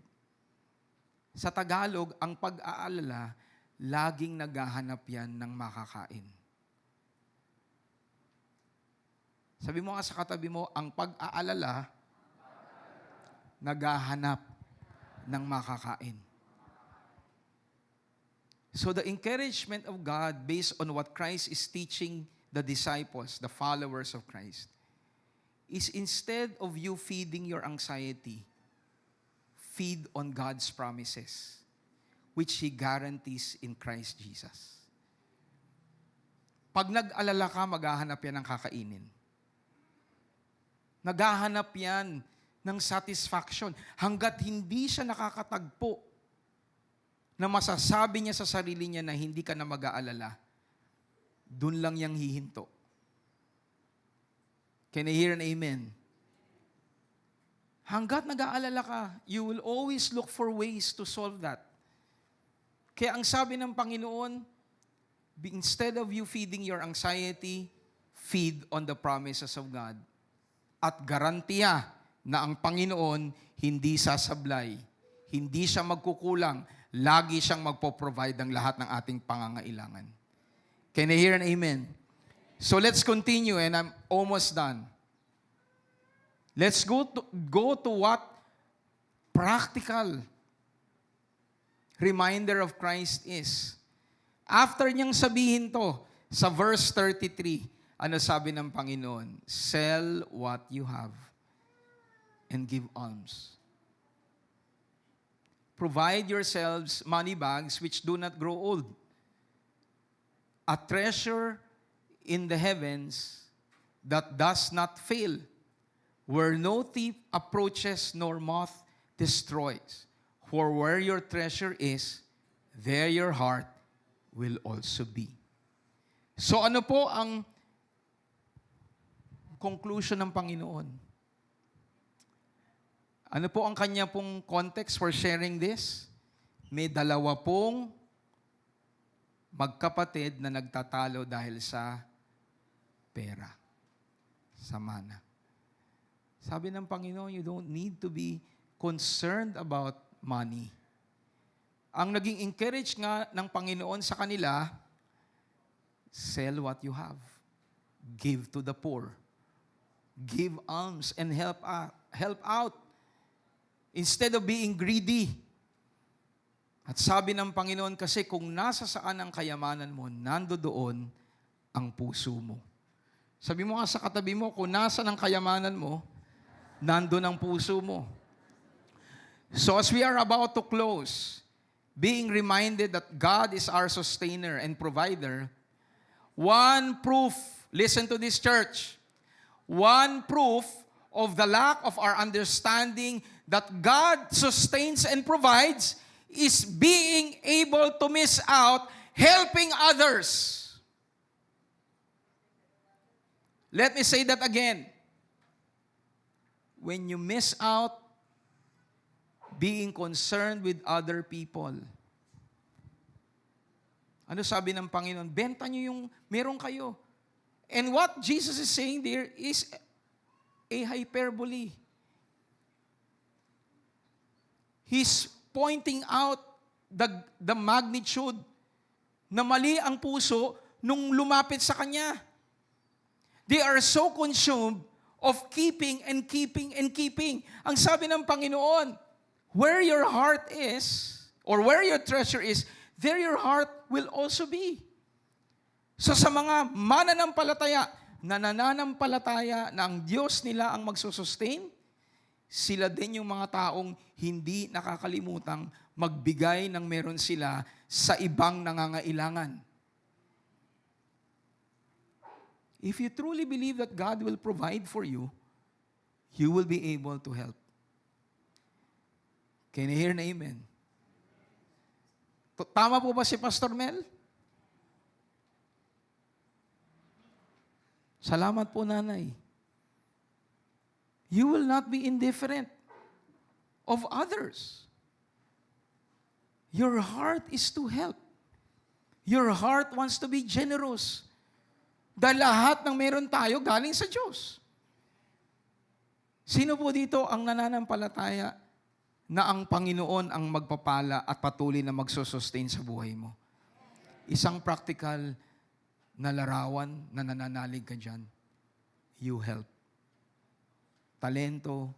Sa Tagalog, ang pag-aalala, laging naghahanap yan ng makakain. Sabi mo nga sa katabi mo, ang pag-aalala, naghahanap ng makakain. So the encouragement of God based on what Christ is teaching the disciples, the followers of Christ, is instead of you feeding your anxiety, feed on God's promises, which He guarantees in Christ Jesus. Pag nag-alala ka, maghahanap yan ng kakainin. Naghahanap yan ng satisfaction hanggat hindi siya nakakatagpo na masasabi niya sa sarili niya na hindi ka na mag-aalala, dun lang yang hihinto. Can I hear an amen? Hanggat nag-aalala ka, you will always look for ways to solve that. Kaya ang sabi ng Panginoon, instead of you feeding your anxiety, feed on the promises of God. At garantiya na ang Panginoon hindi sasablay, hindi siya magkukulang, lagi siyang magpo-provide ng lahat ng ating pangangailangan. Can I hear an amen? So let's continue and I'm almost done. Let's go to what practical reminder of Christ is. After niyang sabihin to, sa verse 33, ano sabi ng Panginoon? Sell what you have and give alms. Provide yourselves money bags which do not grow old, a treasure in the heavens that does not fail, where no thief approaches nor moth destroys. For where your treasure is, there your heart will also be. So ano po ang conclusion ng Panginoon? Ano po ang kanya pong context for sharing this? May dalawa pong magkapatid na nagtatalo dahil sa pera, sa mana. Sabi ng Panginoon, you don't need to be concerned about money. Ang naging encourage nga ng Panginoon sa kanila, Sell what you have. Give to the poor. Give alms and help out. Instead of being greedy. At sabi ng Panginoon kasi kung nasa saan ang kayamanan mo, nando doon ang puso mo. Sabi mo nga sa katabi mo, kung nasa ang kayamanan mo, nando ang puso mo. So as we are about to close, being reminded that God is our sustainer and provider, one proof, listen to this church, one proof of the lack of our understanding that God sustains and provides is being able to miss out helping others. Let me say that again. When you miss out being concerned with other people, ano sabi ng Panginoon? Benta nyo yung meron kayo. And what Jesus is saying there is a hyperbole. He's pointing out the magnitude na mali ang puso nung lumapit sa Kanya. They are so consumed of keeping and keeping and keeping. Ang sabi ng Panginoon, where your heart is, or where your treasure is, there your heart will also be. So sa mga mananampalataya, na nananampalataya na ang Diyos nila ang magsusustain, sila din yung mga taong hindi nakakalimutang magbigay ng meron sila sa ibang nangangailangan. If you truly believe that God will provide for you, you will be able to help. Can you hear an amen? Tama po ba si Pastor Mel? Salamat po, nanay. You will not be indifferent of others. Your heart is to help. Your heart wants to be generous. Dahil lahat ng meron tayo galing sa Diyos. Sino po dito ang nananampalataya na ang Panginoon ang magpapala at patuloy na magsusustain sa buhay mo? Isang practical na larawan na nananalig ka dyan. You help. Talento,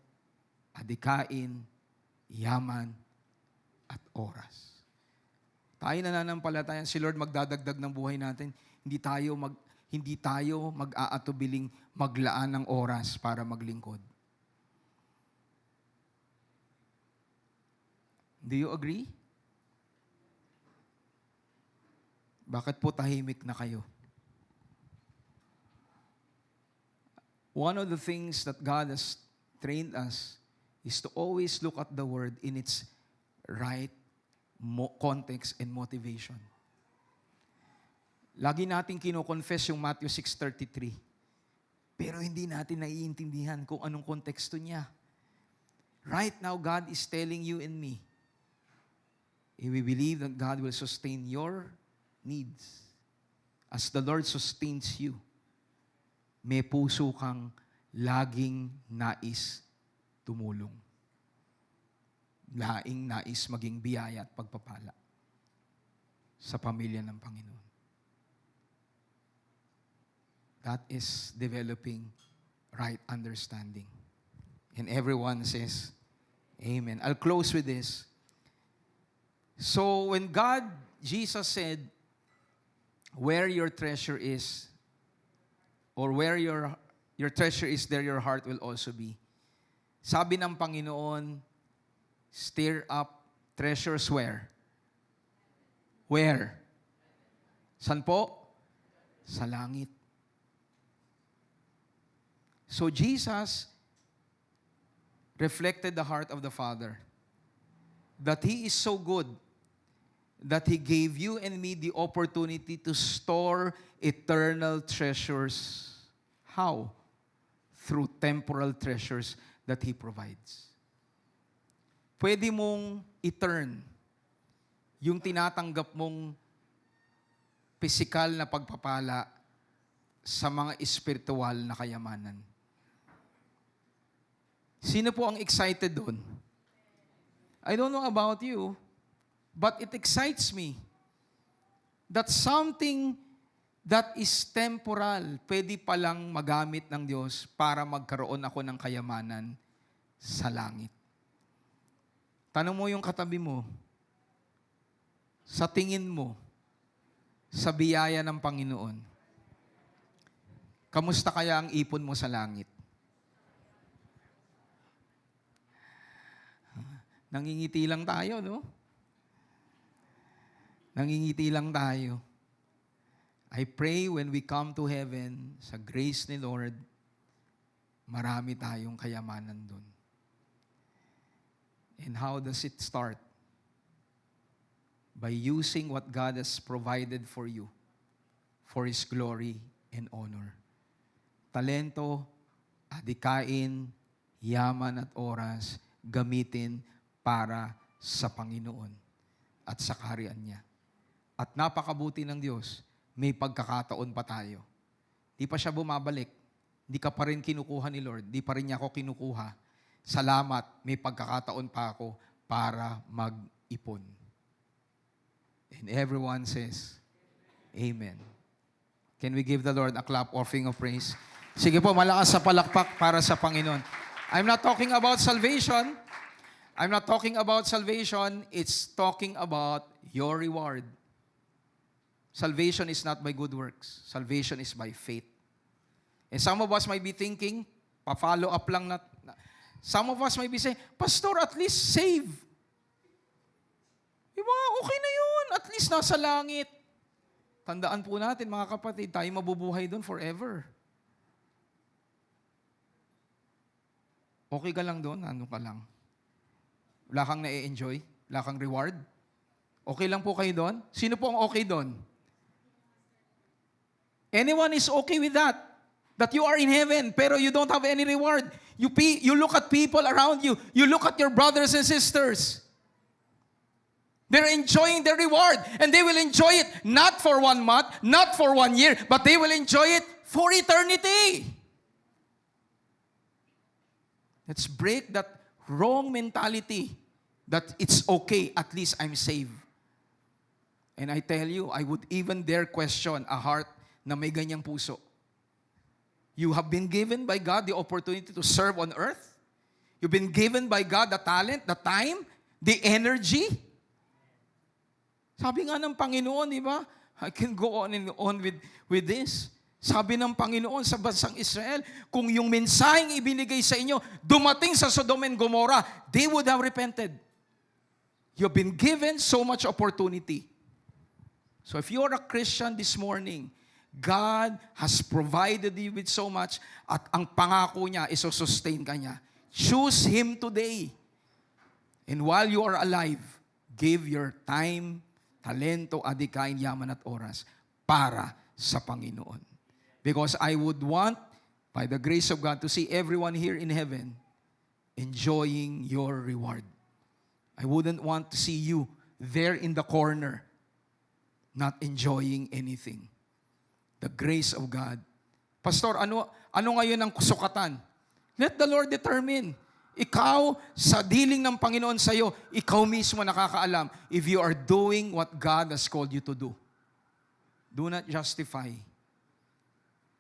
adikain, yaman, at oras. Tayo nananampalataya, si Lord magdadagdag ng buhay natin. Hindi tayo mag-aatubiling maglaan ng oras para maglingkod. Do you agree? Bakit po tahimik na kayo? One of the things that God has trained us is to always look at the Word in its right context and motivation. Lagi natin kino-confess yung Matthew 6:33. Pero hindi natin naiintindihan kung anong konteksto niya. Right now, God is telling you and me, if we believe that God will sustain your needs, as the Lord sustains you, may puso kang laging nais tumulong. Laing nais maging biyaya at pagpapala sa pamilya ng Panginoon. That is developing right understanding. And everyone says, Amen. I'll close with this. So when Jesus said, where your treasure is, or where your treasure is, there your heart will also be. Sabi ng Panginoon, stir up treasures where? Where? San po? Sa langit. So Jesus reflected the heart of the Father, that He is so good that He gave you and me the opportunity to store eternal treasures. How? Through temporal treasures that He provides. Pwede mong i-turn yung tinatanggap mong pisikal na pagpapala sa mga espiritual na kayamanan. Sino po ang excited doon? I don't know about you, but it excites me that something that is temporal. Pwede palang magamit ng Diyos para magkaroon ako ng kayamanan sa langit. Tanong mo yung katabi mo, sa tingin mo, sa biyaya ng Panginoon, kamusta kaya ang ipon mo sa langit? Nangingiti lang tayo, no? Nangingiti lang tayo. I pray when we come to heaven, sa grace ni Lord, marami tayong kayamanan doon. And how does it start? By using what God has provided for you for His glory and honor. Talento, adikain, yaman at oras, gamitin para sa Panginoon at sa kaharian niya. At napakabuti ng Diyos, may pagkakataon pa tayo. Di pa siya bumabalik. Di ka pa rin kinukuha ni Lord. Di pa rin niya ako kinukuha. Salamat, may pagkakataon pa ako para mag-ipon. And everyone says, Amen. Can we give the Lord a clap offering of praise? Sige po, malakas sa palakpak para sa Panginoon. I'm not talking about salvation. I'm not talking about salvation. It's talking about your reward. Salvation is not by good works. Salvation is by faith. And some of us might be thinking, pa-follow up lang na. Some of us might be saying, Pastor, at least save. Diba? Okay na yun. At least nasa langit. Tandaan po natin, mga kapatid, tayo mabubuhay doon forever. Okay ka lang doon? Ano ka lang? Wala kang na-enjoy? Wala kang reward? Okay lang po kayo doon? Sino po ang okay doon? Anyone is okay with that? That you are in heaven, pero you don't have any reward. You look at people around you. You look at your brothers and sisters. They're enjoying their reward, and they will enjoy it not for 1 month, not for 1 year, but they will enjoy it for eternity. Let's break that wrong mentality that it's okay, at least I'm saved. And I tell you, I would even dare question a heart na may ganyang puso. You have been given by God the opportunity to serve on earth. You've been given by God the talent, the time, the energy. Sabi nga ng Panginoon, di ba? I can go on and on with this. Sabi ng Panginoon sa bansang Israel, kung yung mensaheng ibinigay sa inyo, dumating sa Sodom and Gomorrah, they would have repented. You've been given so much opportunity. So if you're a Christian this morning, God has provided you with so much at ang pangako niya is sustain ka niya. Choose Him today. And while you are alive, give your time, talento, adikain, yaman at oras para sa Panginoon. Because I would want, by the grace of God, to see everyone here in heaven enjoying your reward. I wouldn't want to see you there in the corner not enjoying anything. The grace of God. Pastor, ano ngayon ang sukatan? Let the Lord determine. Ikaw, sa dealing ng Panginoon sa'yo, ikaw mismo nakakaalam if you are doing what God has called you to do. Do not justify.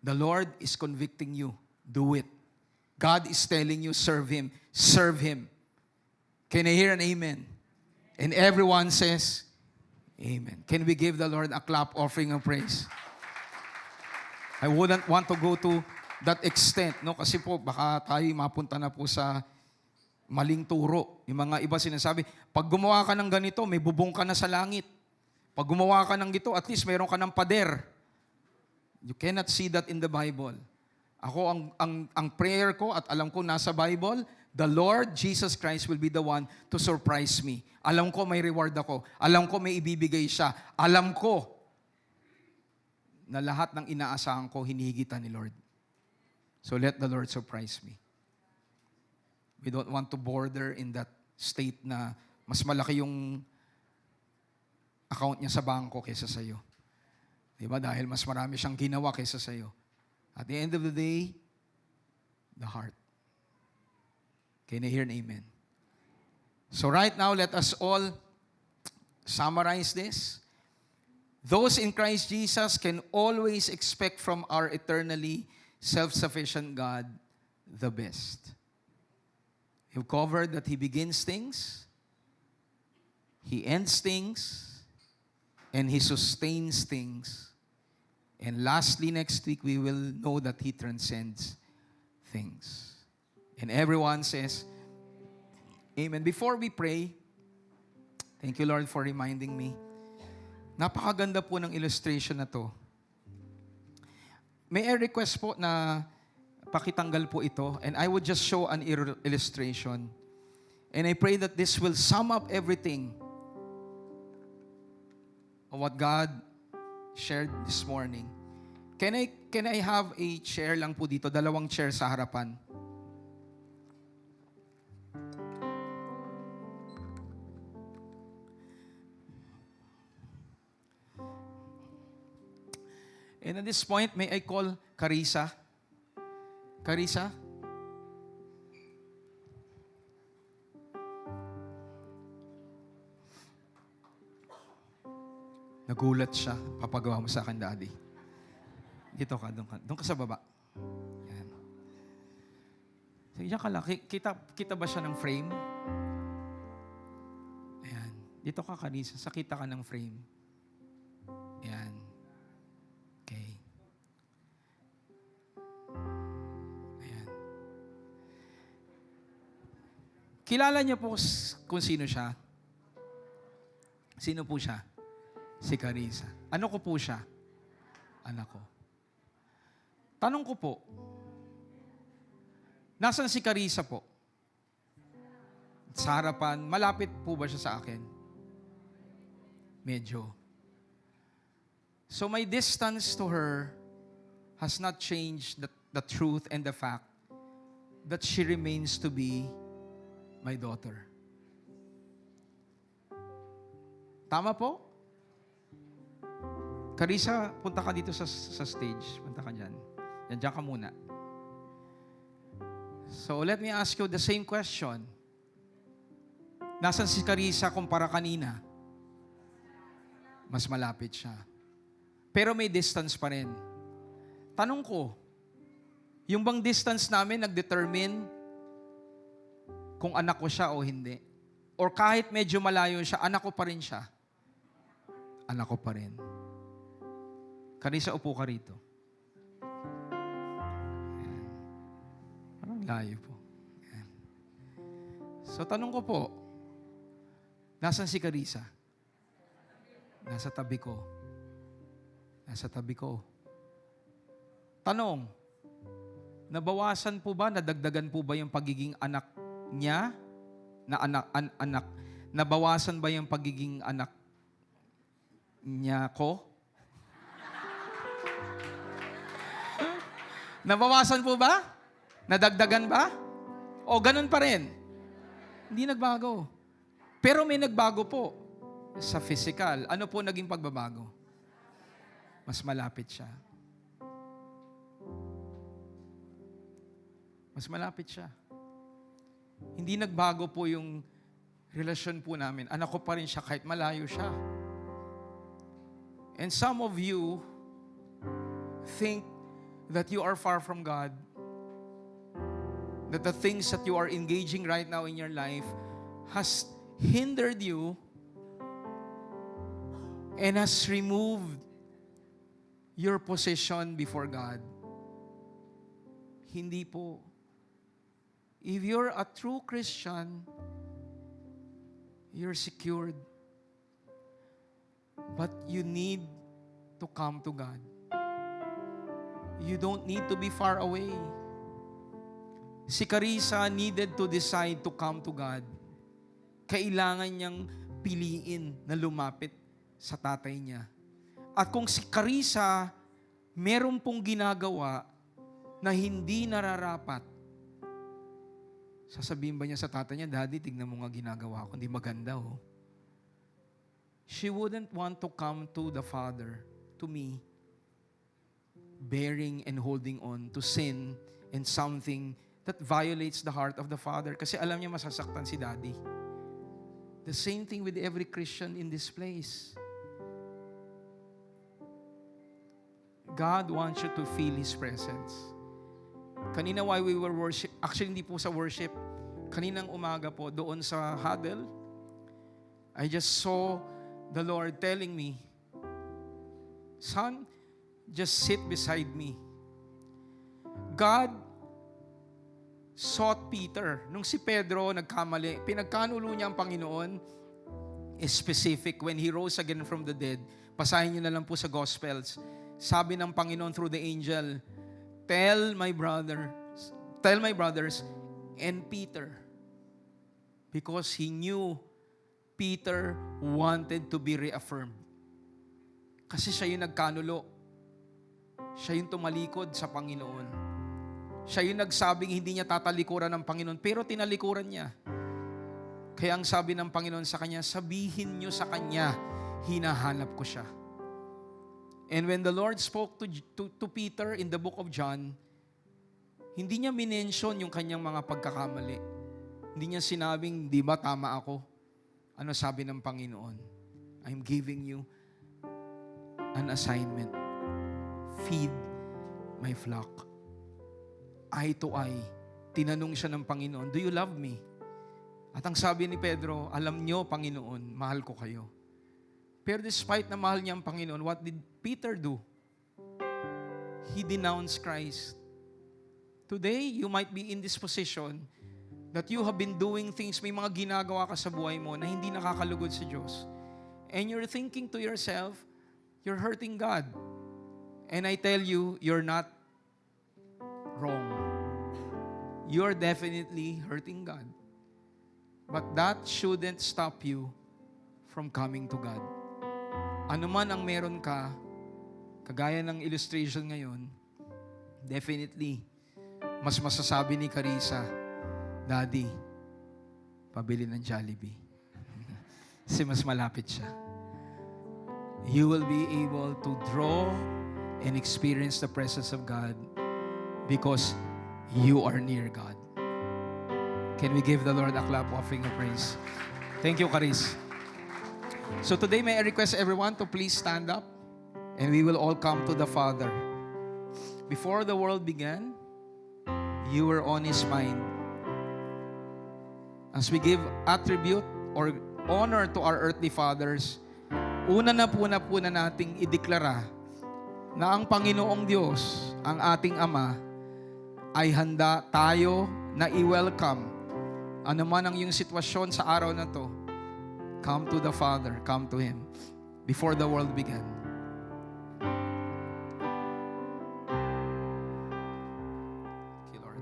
The Lord is convicting you. Do it. God is telling you, serve Him. Serve Him. Can I hear an amen? And everyone says, Amen. Can we give the Lord a clap offering of praise? I wouldn't want to go to that extent, no? Kasi po, baka tayo mapunta na po sa maling turo. Yung mga iba sinasabi, pag gumawa ka ng ganito, may bubong ka na sa langit. Pag gumawa ka ng gito, at least mayroon ka ng pader. You cannot see that in the Bible. Ako, ang prayer ko, at alam ko nasa Bible, the Lord Jesus Christ will be the one to surprise me. Alam ko may reward ako. Alam ko may ibibigay siya. Alam ko na lahat ng inaasahan ko, hinihigitan ni Lord. So let the Lord surprise me. We don't want to border in that state na mas malaki yung account niya sa bangko kaysa sa'yo. Diba? Dahil mas marami siyang ginawa kaysa sa'yo. At the end of the day, the heart. Can I hear an amen? So right now, let us all summarize this. Those in Christ Jesus can always expect from our eternally self-sufficient God the best. You've covered that He begins things, He ends things, and He sustains things. And lastly, next week, we will know that He transcends things. And everyone says, Amen. Before we pray, thank you, Lord, for reminding me. Napakaganda po ng illustration na to. May I request po na pakitanggal po ito, and I would just show an illustration. And I pray that this will sum up everything of what God shared this morning. Can I have a chair lang po dito? Dalawang chair sa harapan. And at this point, may I call Carissa? Carissa? Nagulat siya. Papagawa mo sa akin, Daddy. Dito ka, doon ka. Doon ka sa baba. Yan. So, yan ka lang. Kita ba siya ng frame? Ayan. Dito ka, Carissa. Sakita ka ng frame. Ayan. Okay. Ayan. Kilala niyo po kung sino siya? Sino po siya? Si Carissa. Ano ko po siya? Anak ko. Tanong ko po, nasan si Carissa po? Sa harapan, malapit po ba siya sa akin? Medyo. So my distance to her has not changed the truth and the fact that she remains to be my daughter. Tama po? Carissa, punta ka dito sa stage. Punta ka dyan. Diyan ka muna. So, let me ask you the same question. Nasaan si Carissa kumpara kanina? Mas malapit siya. Pero may distance pa rin. Tanong ko, yung bang distance namin nag-determine kung anak ko siya o hindi? Or kahit medyo malayo siya, anak ko pa rin siya? Anak ko pa rin. Carissa, upo ka rito. Ayan. Parang layo po. Ayan. So, tanong ko po, nasan si Carissa? Nasa tabi ko. Nasa tabi ko. Tanong, nabawasan po ba, nadagdagan po ba yung pagiging anak niya? Anak. Nabawasan ba yung pagiging anak niya ko? Nabawasan po ba? Nadagdagan ba? O ganun pa rin? Hindi nagbago. Pero may nagbago po sa physical. Ano po naging pagbabago? Mas malapit siya. Mas malapit siya. Hindi nagbago po yung relasyon po namin. Anak ko pa rin siya kahit malayo siya. And some of you think that you are far from God, that the things that you are engaging right now in your life has hindered you and has removed your position before God. Hindi po. If you're a true Christian, you're secured. But you need to come to God. You don't need to be far away. Si Carissa needed to decide to come to God. Kailangan niyang piliin na lumapit sa tatay niya. At kung si Carissa meron pong ginagawa na hindi nararapat, sasabihin ba niya sa tatay niya, Daddy, tignan mo nga ginagawa ko, hindi maganda oh. She wouldn't want to come to the Father, to me, bearing and holding on to sin and something that violates the heart of the Father. Kasi alam niya masasaktan si Daddy. The same thing with every Christian in this place. God wants you to feel His presence. Kanina while we were worship, actually hindi po sa worship, kaninang umaga po doon sa huddle, I just saw the Lord telling me, son, just sit beside me. God sought Peter. Nung si Pedro nagkamali, pinagkanulo niya ang Panginoon, is specific when He rose again from the dead. Basahin niyo na lang po sa Gospels. Sabi ng Panginoon through the angel, tell my brothers and Peter. Because He knew Peter wanted to be reaffirmed. Kasi siya yung nagkanulo. Siya yung tumalikod sa Panginoon. Siya yung nagsabing hindi niya tatalikuran ng Panginoon, pero tinalikuran niya. Kaya ang sabi ng Panginoon sa kanya, sabihin niyo sa kanya, hinahanap ko siya. And when the Lord spoke to Peter in the book of John, hindi niya minention yung kanyang mga pagkakamali. Hindi niya sinabing, di ba tama ako? Ano sabi ng Panginoon? I'm giving you an assignment. Feed my flock. Eye to eye. Tinanong siya ng Panginoon, do you love me? At ang sabi ni Pedro, alam niyo, Panginoon, mahal ko kayo. Pero despite na mahal niya ang Panginoon, what did Peter do? He denounced Christ. Today, you might be in this position that you have been doing things, may mga ginagawa ka sa buhay mo na hindi nakakalugod sa Diyos. And you're thinking to yourself, you're hurting God. And I tell you, you're not wrong. You're definitely hurting God. But that shouldn't stop you from coming to God. Ano man ang meron ka, kagaya ng illustration ngayon, definitely, mas masasabi ni Carissa, Daddy, pabili ng Jollibee. Kasi mas malapit siya. You will be able to draw and experience the presence of God because you are near God. Can we give the Lord a clap offering of praise? Thank you, Caris. So today, may I request everyone to please stand up and we will all come to the Father. Before the world began, you were on His mind. As we give attribute or honor to our earthly fathers, una nating ideklara na ang Panginoong Diyos, ang ating Ama, ay handa tayo na i-welcome. Ano man ang iyong sitwasyon sa araw na to, come to the Father, come to Him before the world began. Thank you, Lord.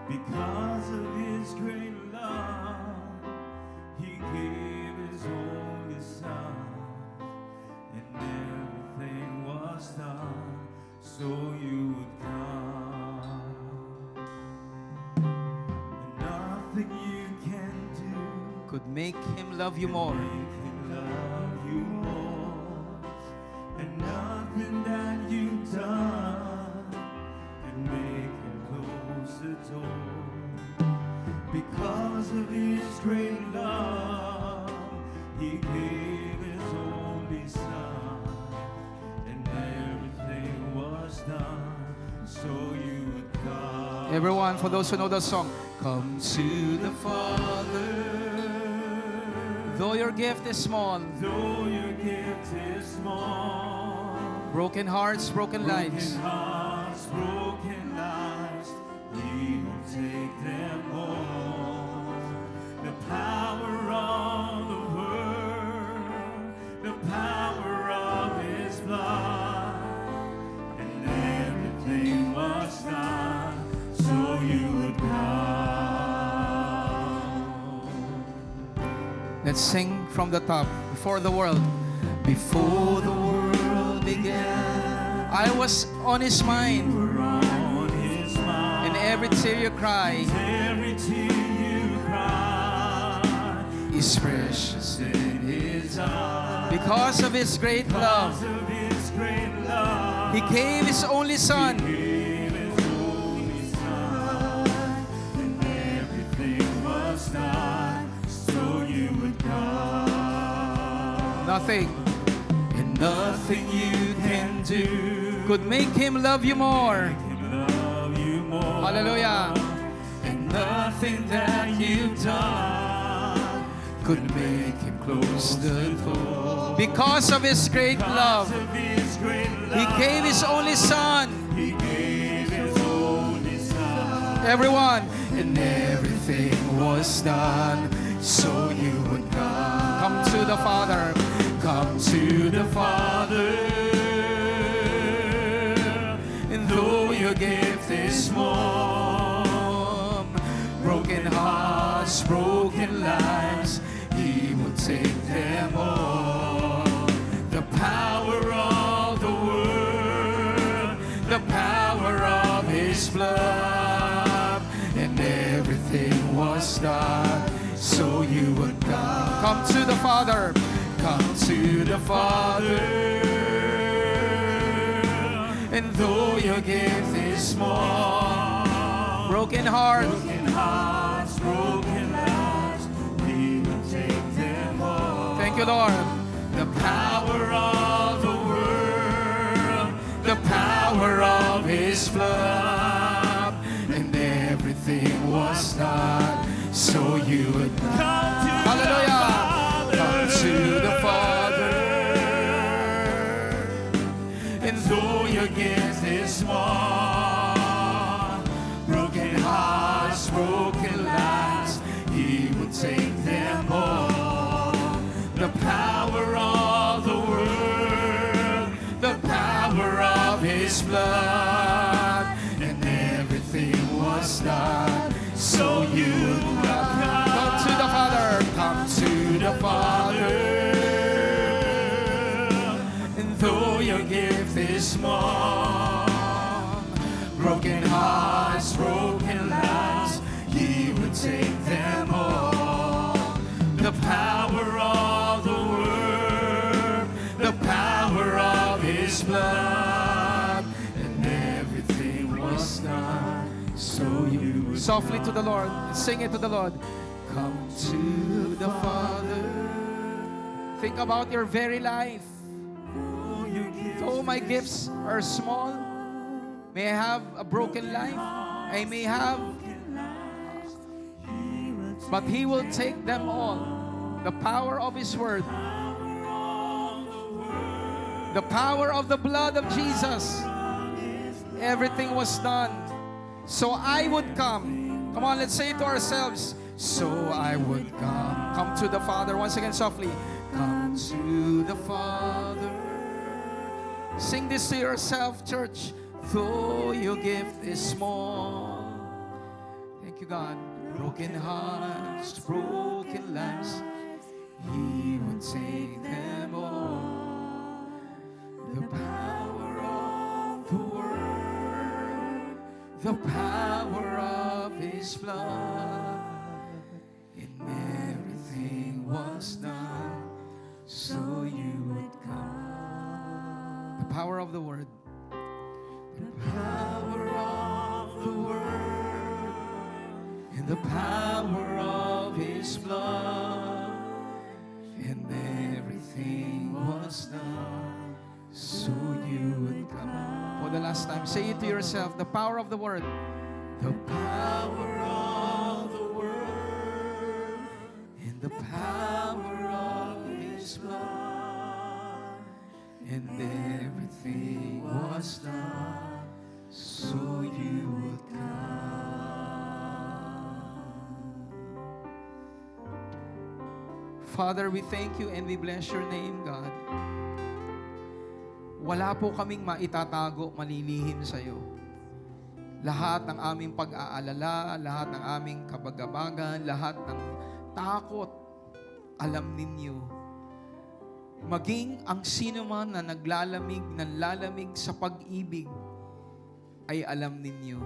Because of His great love, He gave His only Son, and everything was done so you would come. And nothing you can do Could make Him love you more. make Him love you more, and nothing that you've done can make Him close the door. Because of His great love, He gave His only Son, and everything was done so you would come. Everyone, for those who know the song, come To the Father, though your gift is small, though your gift is small, broken hearts, broken lives, broken hearts, broken lives, He will take them all. The power of the Word, the power of His blood, and everything was done so you would come. let's sing from the top, before the world. Before the world began, I was on His mind. were on His mind. And every tear you cry Every tear you cry is precious. in His eyes. Because of His great love, Because of His great love, He gave His only Son. gave His only Son, and everything was done so you would come. Nothing And nothing you can do could make Him love you more. can love you more. Hallelujah. And nothing that you've done could make Him close the door. Because of His great love, Because of His great love, He gave His only Son. He gave His only Son. Everyone, And everything was done so you would come. come to the Father. Come to the Father. And though your gift is small, broken hearts, broken lives, He will take them all. The power of the Word, the power of His blood, and everything was done so you would come. Come to the Father. Come to the Father. And though your gift is small, Broken heart, broken hearts, broken lives, He will take them all. thank you, Lord. The power of the Word, the power of His blood, and everything was done so you would come to Hallelujah. Come to the Father. And though your gift is small, broken hearts, broken lives, He will take them all. The power of the Word, the power of His blood, and everything was done so you would come. Come to the Father. Come to the Father. And though your gift is small, broken hearts, broken lives, He would take them all. The power of the Word, the power of His blood, and everything was done so you would Softly to the Lord. Sing it to the Lord. come to the Father. Think about your very life. Oh, your gift Though my gifts are small, may I have a broken life. I may have, but He will take them all. The power of His Word, the power of the blood of Jesus. Everything was done so I would come. Come on, let's say it to ourselves. So I would come. Come to the Father. Once again, softly. Come to the Father. Sing this to yourself, church. Though your gift is small. Thank you, God. Broken hearts, broken lives, He would take them all. The power of the Word, the power of His blood, and everything was done so you would come. The power of the Word. The power of the Word and the power of His blood, and everything was done so you would come. For the last time, say it to yourself. The power of the Word. The power of the Word and the power of His blood, and everything was done so you would come. Father, we thank you and we bless your name, God. Wala po kaming maitatago, malilihim sa iyo. Lahat ng aming pag-aalala, lahat ng aming kabagabagan, lahat ng takot, alam ninyo. maging ang sino man na nanlalamig sa pag-ibig, ay alam ninyo.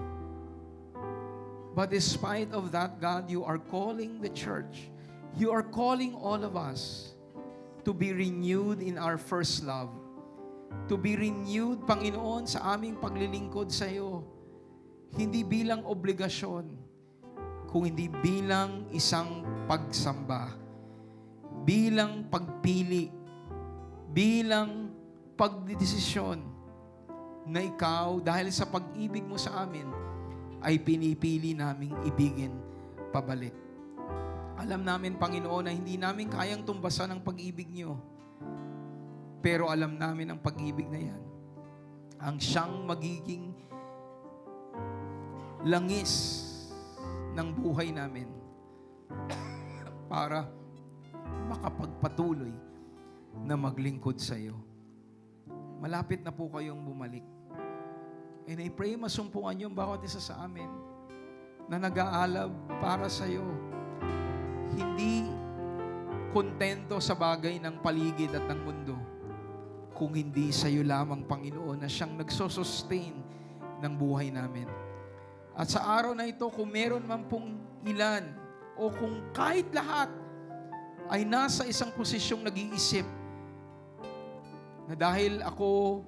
But despite of that, God, you are calling the church. You are calling all of us to be renewed in our first love. To be renewed, Panginoon, sa aming paglilingkod sa iyo. Hindi bilang obligasyon, kung hindi bilang isang pagsamba, bilang pagpili, bilang pagdedesisyon na ikaw, dahil sa pag-ibig mo sa amin, ay pinipili naming ibigin pabalik. Alam namin, Panginoon, na hindi namin kayang tumbasan ang pag-ibig niyo. Pero alam namin ang pag-ibig na yan, ang siyang magiging langis ng buhay namin para makapagpatuloy na maglingkod sa iyo. Malapit na po kayong bumalik. And I pray masumpungan niyo ang bawat isa sa amin na nag-aalab para sa iyo. Hindi kontento sa bagay ng paligid at ng mundo, kung hindi sa iyo lamang, Panginoon, na siyang nagsosustain ng buhay namin. At sa araw na ito, kung meron man pong ilan o kung kahit lahat ay nasa isang posisyong nag-iisip na dahil ako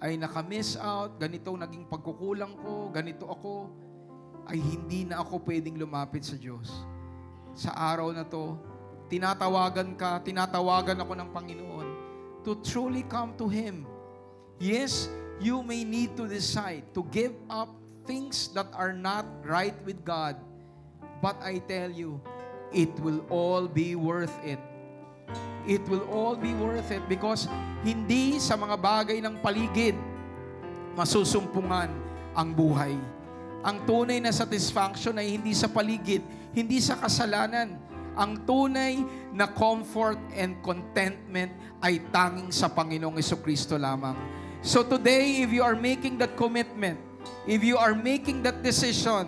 ay naka-miss out, ganito naging pagkukulang ko, ganito ako, ay hindi na ako pwedeng lumapit sa Diyos. Sa araw na to, tinatawagan ako ng Panginoon to truly come to Him. Yes, you may need to decide to give up things that are not right with God. But I tell you, it will all be worth it. It will all be worth it because hindi sa mga bagay ng paligid masusumpungan ang buhay. Ang tunay na satisfaction ay hindi sa paligid, hindi sa kasalanan. Ang tunay na comfort and contentment ay tanging sa Panginoong Jesucristo lamang. So today, if you are making that commitment, if you are making that decision,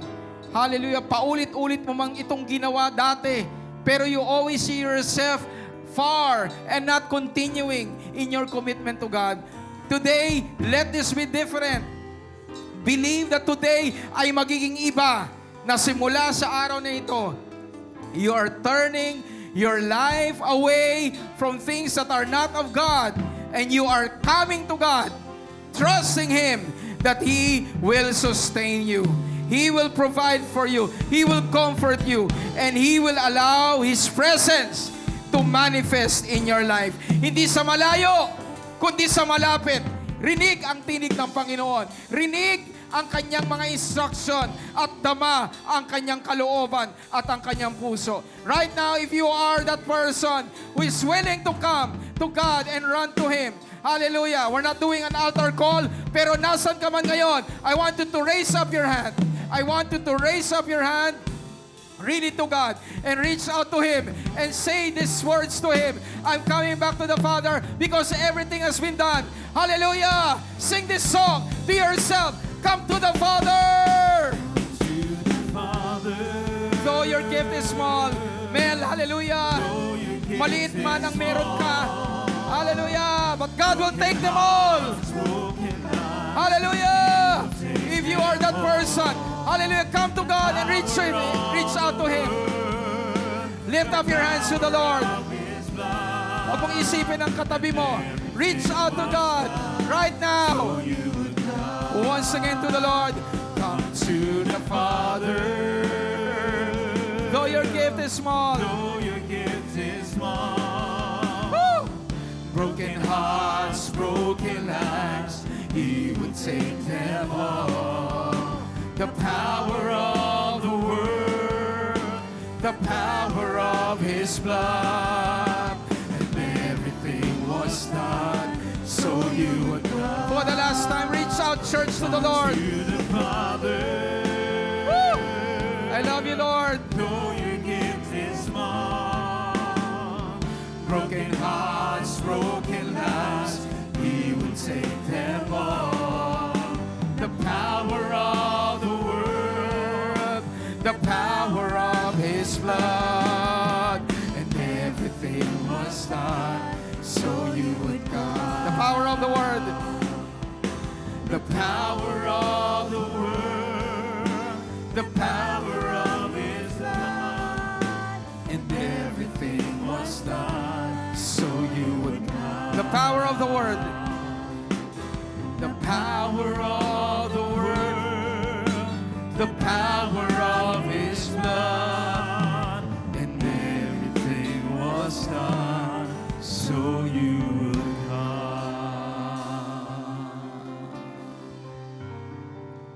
hallelujah, paulit-ulit mo mang itong ginawa dati, pero you always see yourself far and not continuing in your commitment to God. Today, let this be different. Believe that today ay magiging iba na simula sa araw na ito, you are turning your life away from things that are not of God and you are coming to God, trusting Him that He will sustain you. He will provide for you. He will comfort you. And He will allow His presence to manifest in your life. Hindi sa malayo, kundi sa malapit. Rinig ang tinig ng Panginoon. Rinig ang kanyang mga instruction at dama ang kanyang kalooban at ang kanyang puso. Right now, if you are that person who is willing to come to God and run to Him, hallelujah. We're not doing an altar call, pero nasan ka man ngayon, I want you to raise up your hand. I want you to raise up your hand, read it to God, and reach out to Him, and say these words to Him. I'm coming back to the Father because everything has been done. Hallelujah! Sing this song to yourself. Come to the Father! To the Father. Though your gift is small, Mel, hallelujah! Maliit man ang meron ka, hallelujah! But God will take them all! Hallelujah! If you are that person, hallelujah, come to God and reach out to Him. Lift up your hands to the Lord. Huwag mong isipin ang katabi mo. Reach out to God right now. Once again to the Lord. Come to the Father. Though your gift is small. Though your gift is small. Woo! Broken hearts, broken lives, He would take them all. The power of the Word, the power of His blood, and everything was done so you would come. For the last time, reach out, church, to the Lord. To the Father. Woo! I love you, Lord. Though your gift is small, broken hearts, broken lives, He would take them all. The power of the Word, the power of His blood, and everything was done so you The power of the Word, the power of His love, and everything was done so you would come. The power of the Word, the power of the Word, the power of His blood, and everything was done so you would come.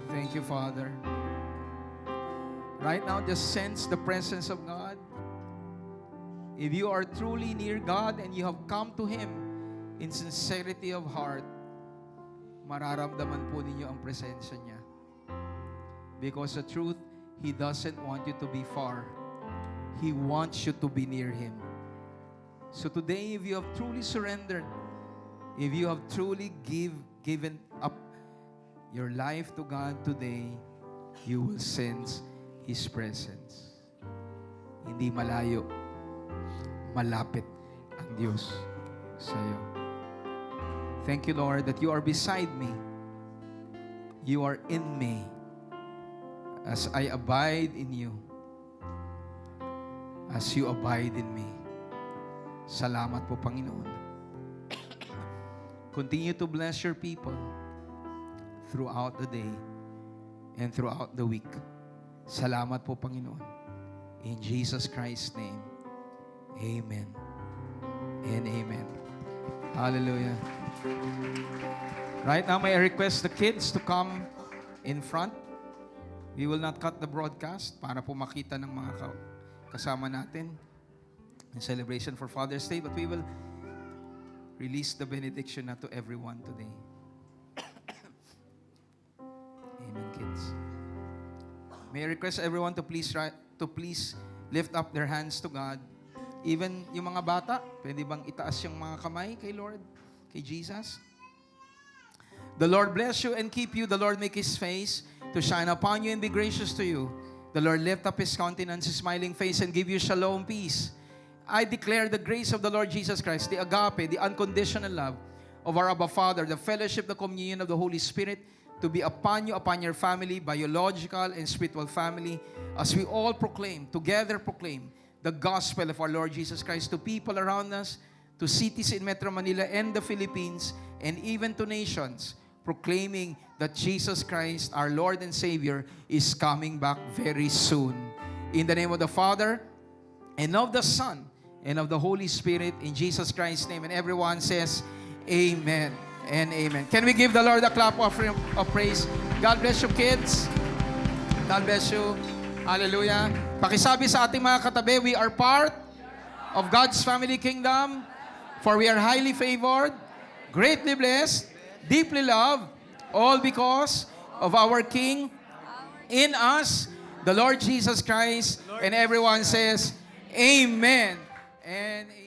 Thank you, Father. Right now, just sense the presence of God. If you are truly near God and you have come to Him in sincerity of heart, mararamdaman po ninyo ang presensya niya. Because the truth, He doesn't want you to be far. He wants you to be near Him. So today, if you have truly surrendered, if you have truly given up your life to God today, you will sense His presence. Hindi malayo, malapit ang Diyos sa iyo. Thank you, Lord, that you are beside me. You are in me as I abide in you, as you abide in me. Salamat po, Panginoon. Continue to bless your people throughout the day and throughout the week. Salamat po, Panginoon. In Jesus Christ's name, amen and amen. Hallelujah. Right now, may I request the kids to come in front. We will not cut the broadcast para po makita ng mga kasama natin in celebration for Father's Day, but we will release the benediction na to everyone today. Amen, kids. May I request everyone to please lift up their hands to God. Even yung mga bata, pwede bang itaas yung mga kamay kay Lord, kay Jesus? The Lord bless you and keep you. The Lord make His face to shine upon you and be gracious to you. The Lord lift up His countenance, His smiling face, and give you shalom, peace. I declare the grace of the Lord Jesus Christ, the agape, the unconditional love of our Abba Father, the fellowship, the communion of the Holy Spirit, to be upon you, upon your family, biological and spiritual family, as we all together proclaim, the gospel of our Lord Jesus Christ to people around us, to cities in Metro Manila and the Philippines, and even to nations, proclaiming that Jesus Christ, our Lord and Savior, is coming back very soon. In the name of the Father, and of the Son, and of the Holy Spirit, in Jesus Christ's name. And everyone says, Amen and amen. Can we give the Lord a clap of praise? God bless you, kids. God bless you. Hallelujah. Pakisabi sa ating mga katabi, we are part of God's family kingdom, for we are highly favored, greatly blessed, deeply loved, all because of our King in us, the Lord Jesus Christ. And everyone says, Amen and amen.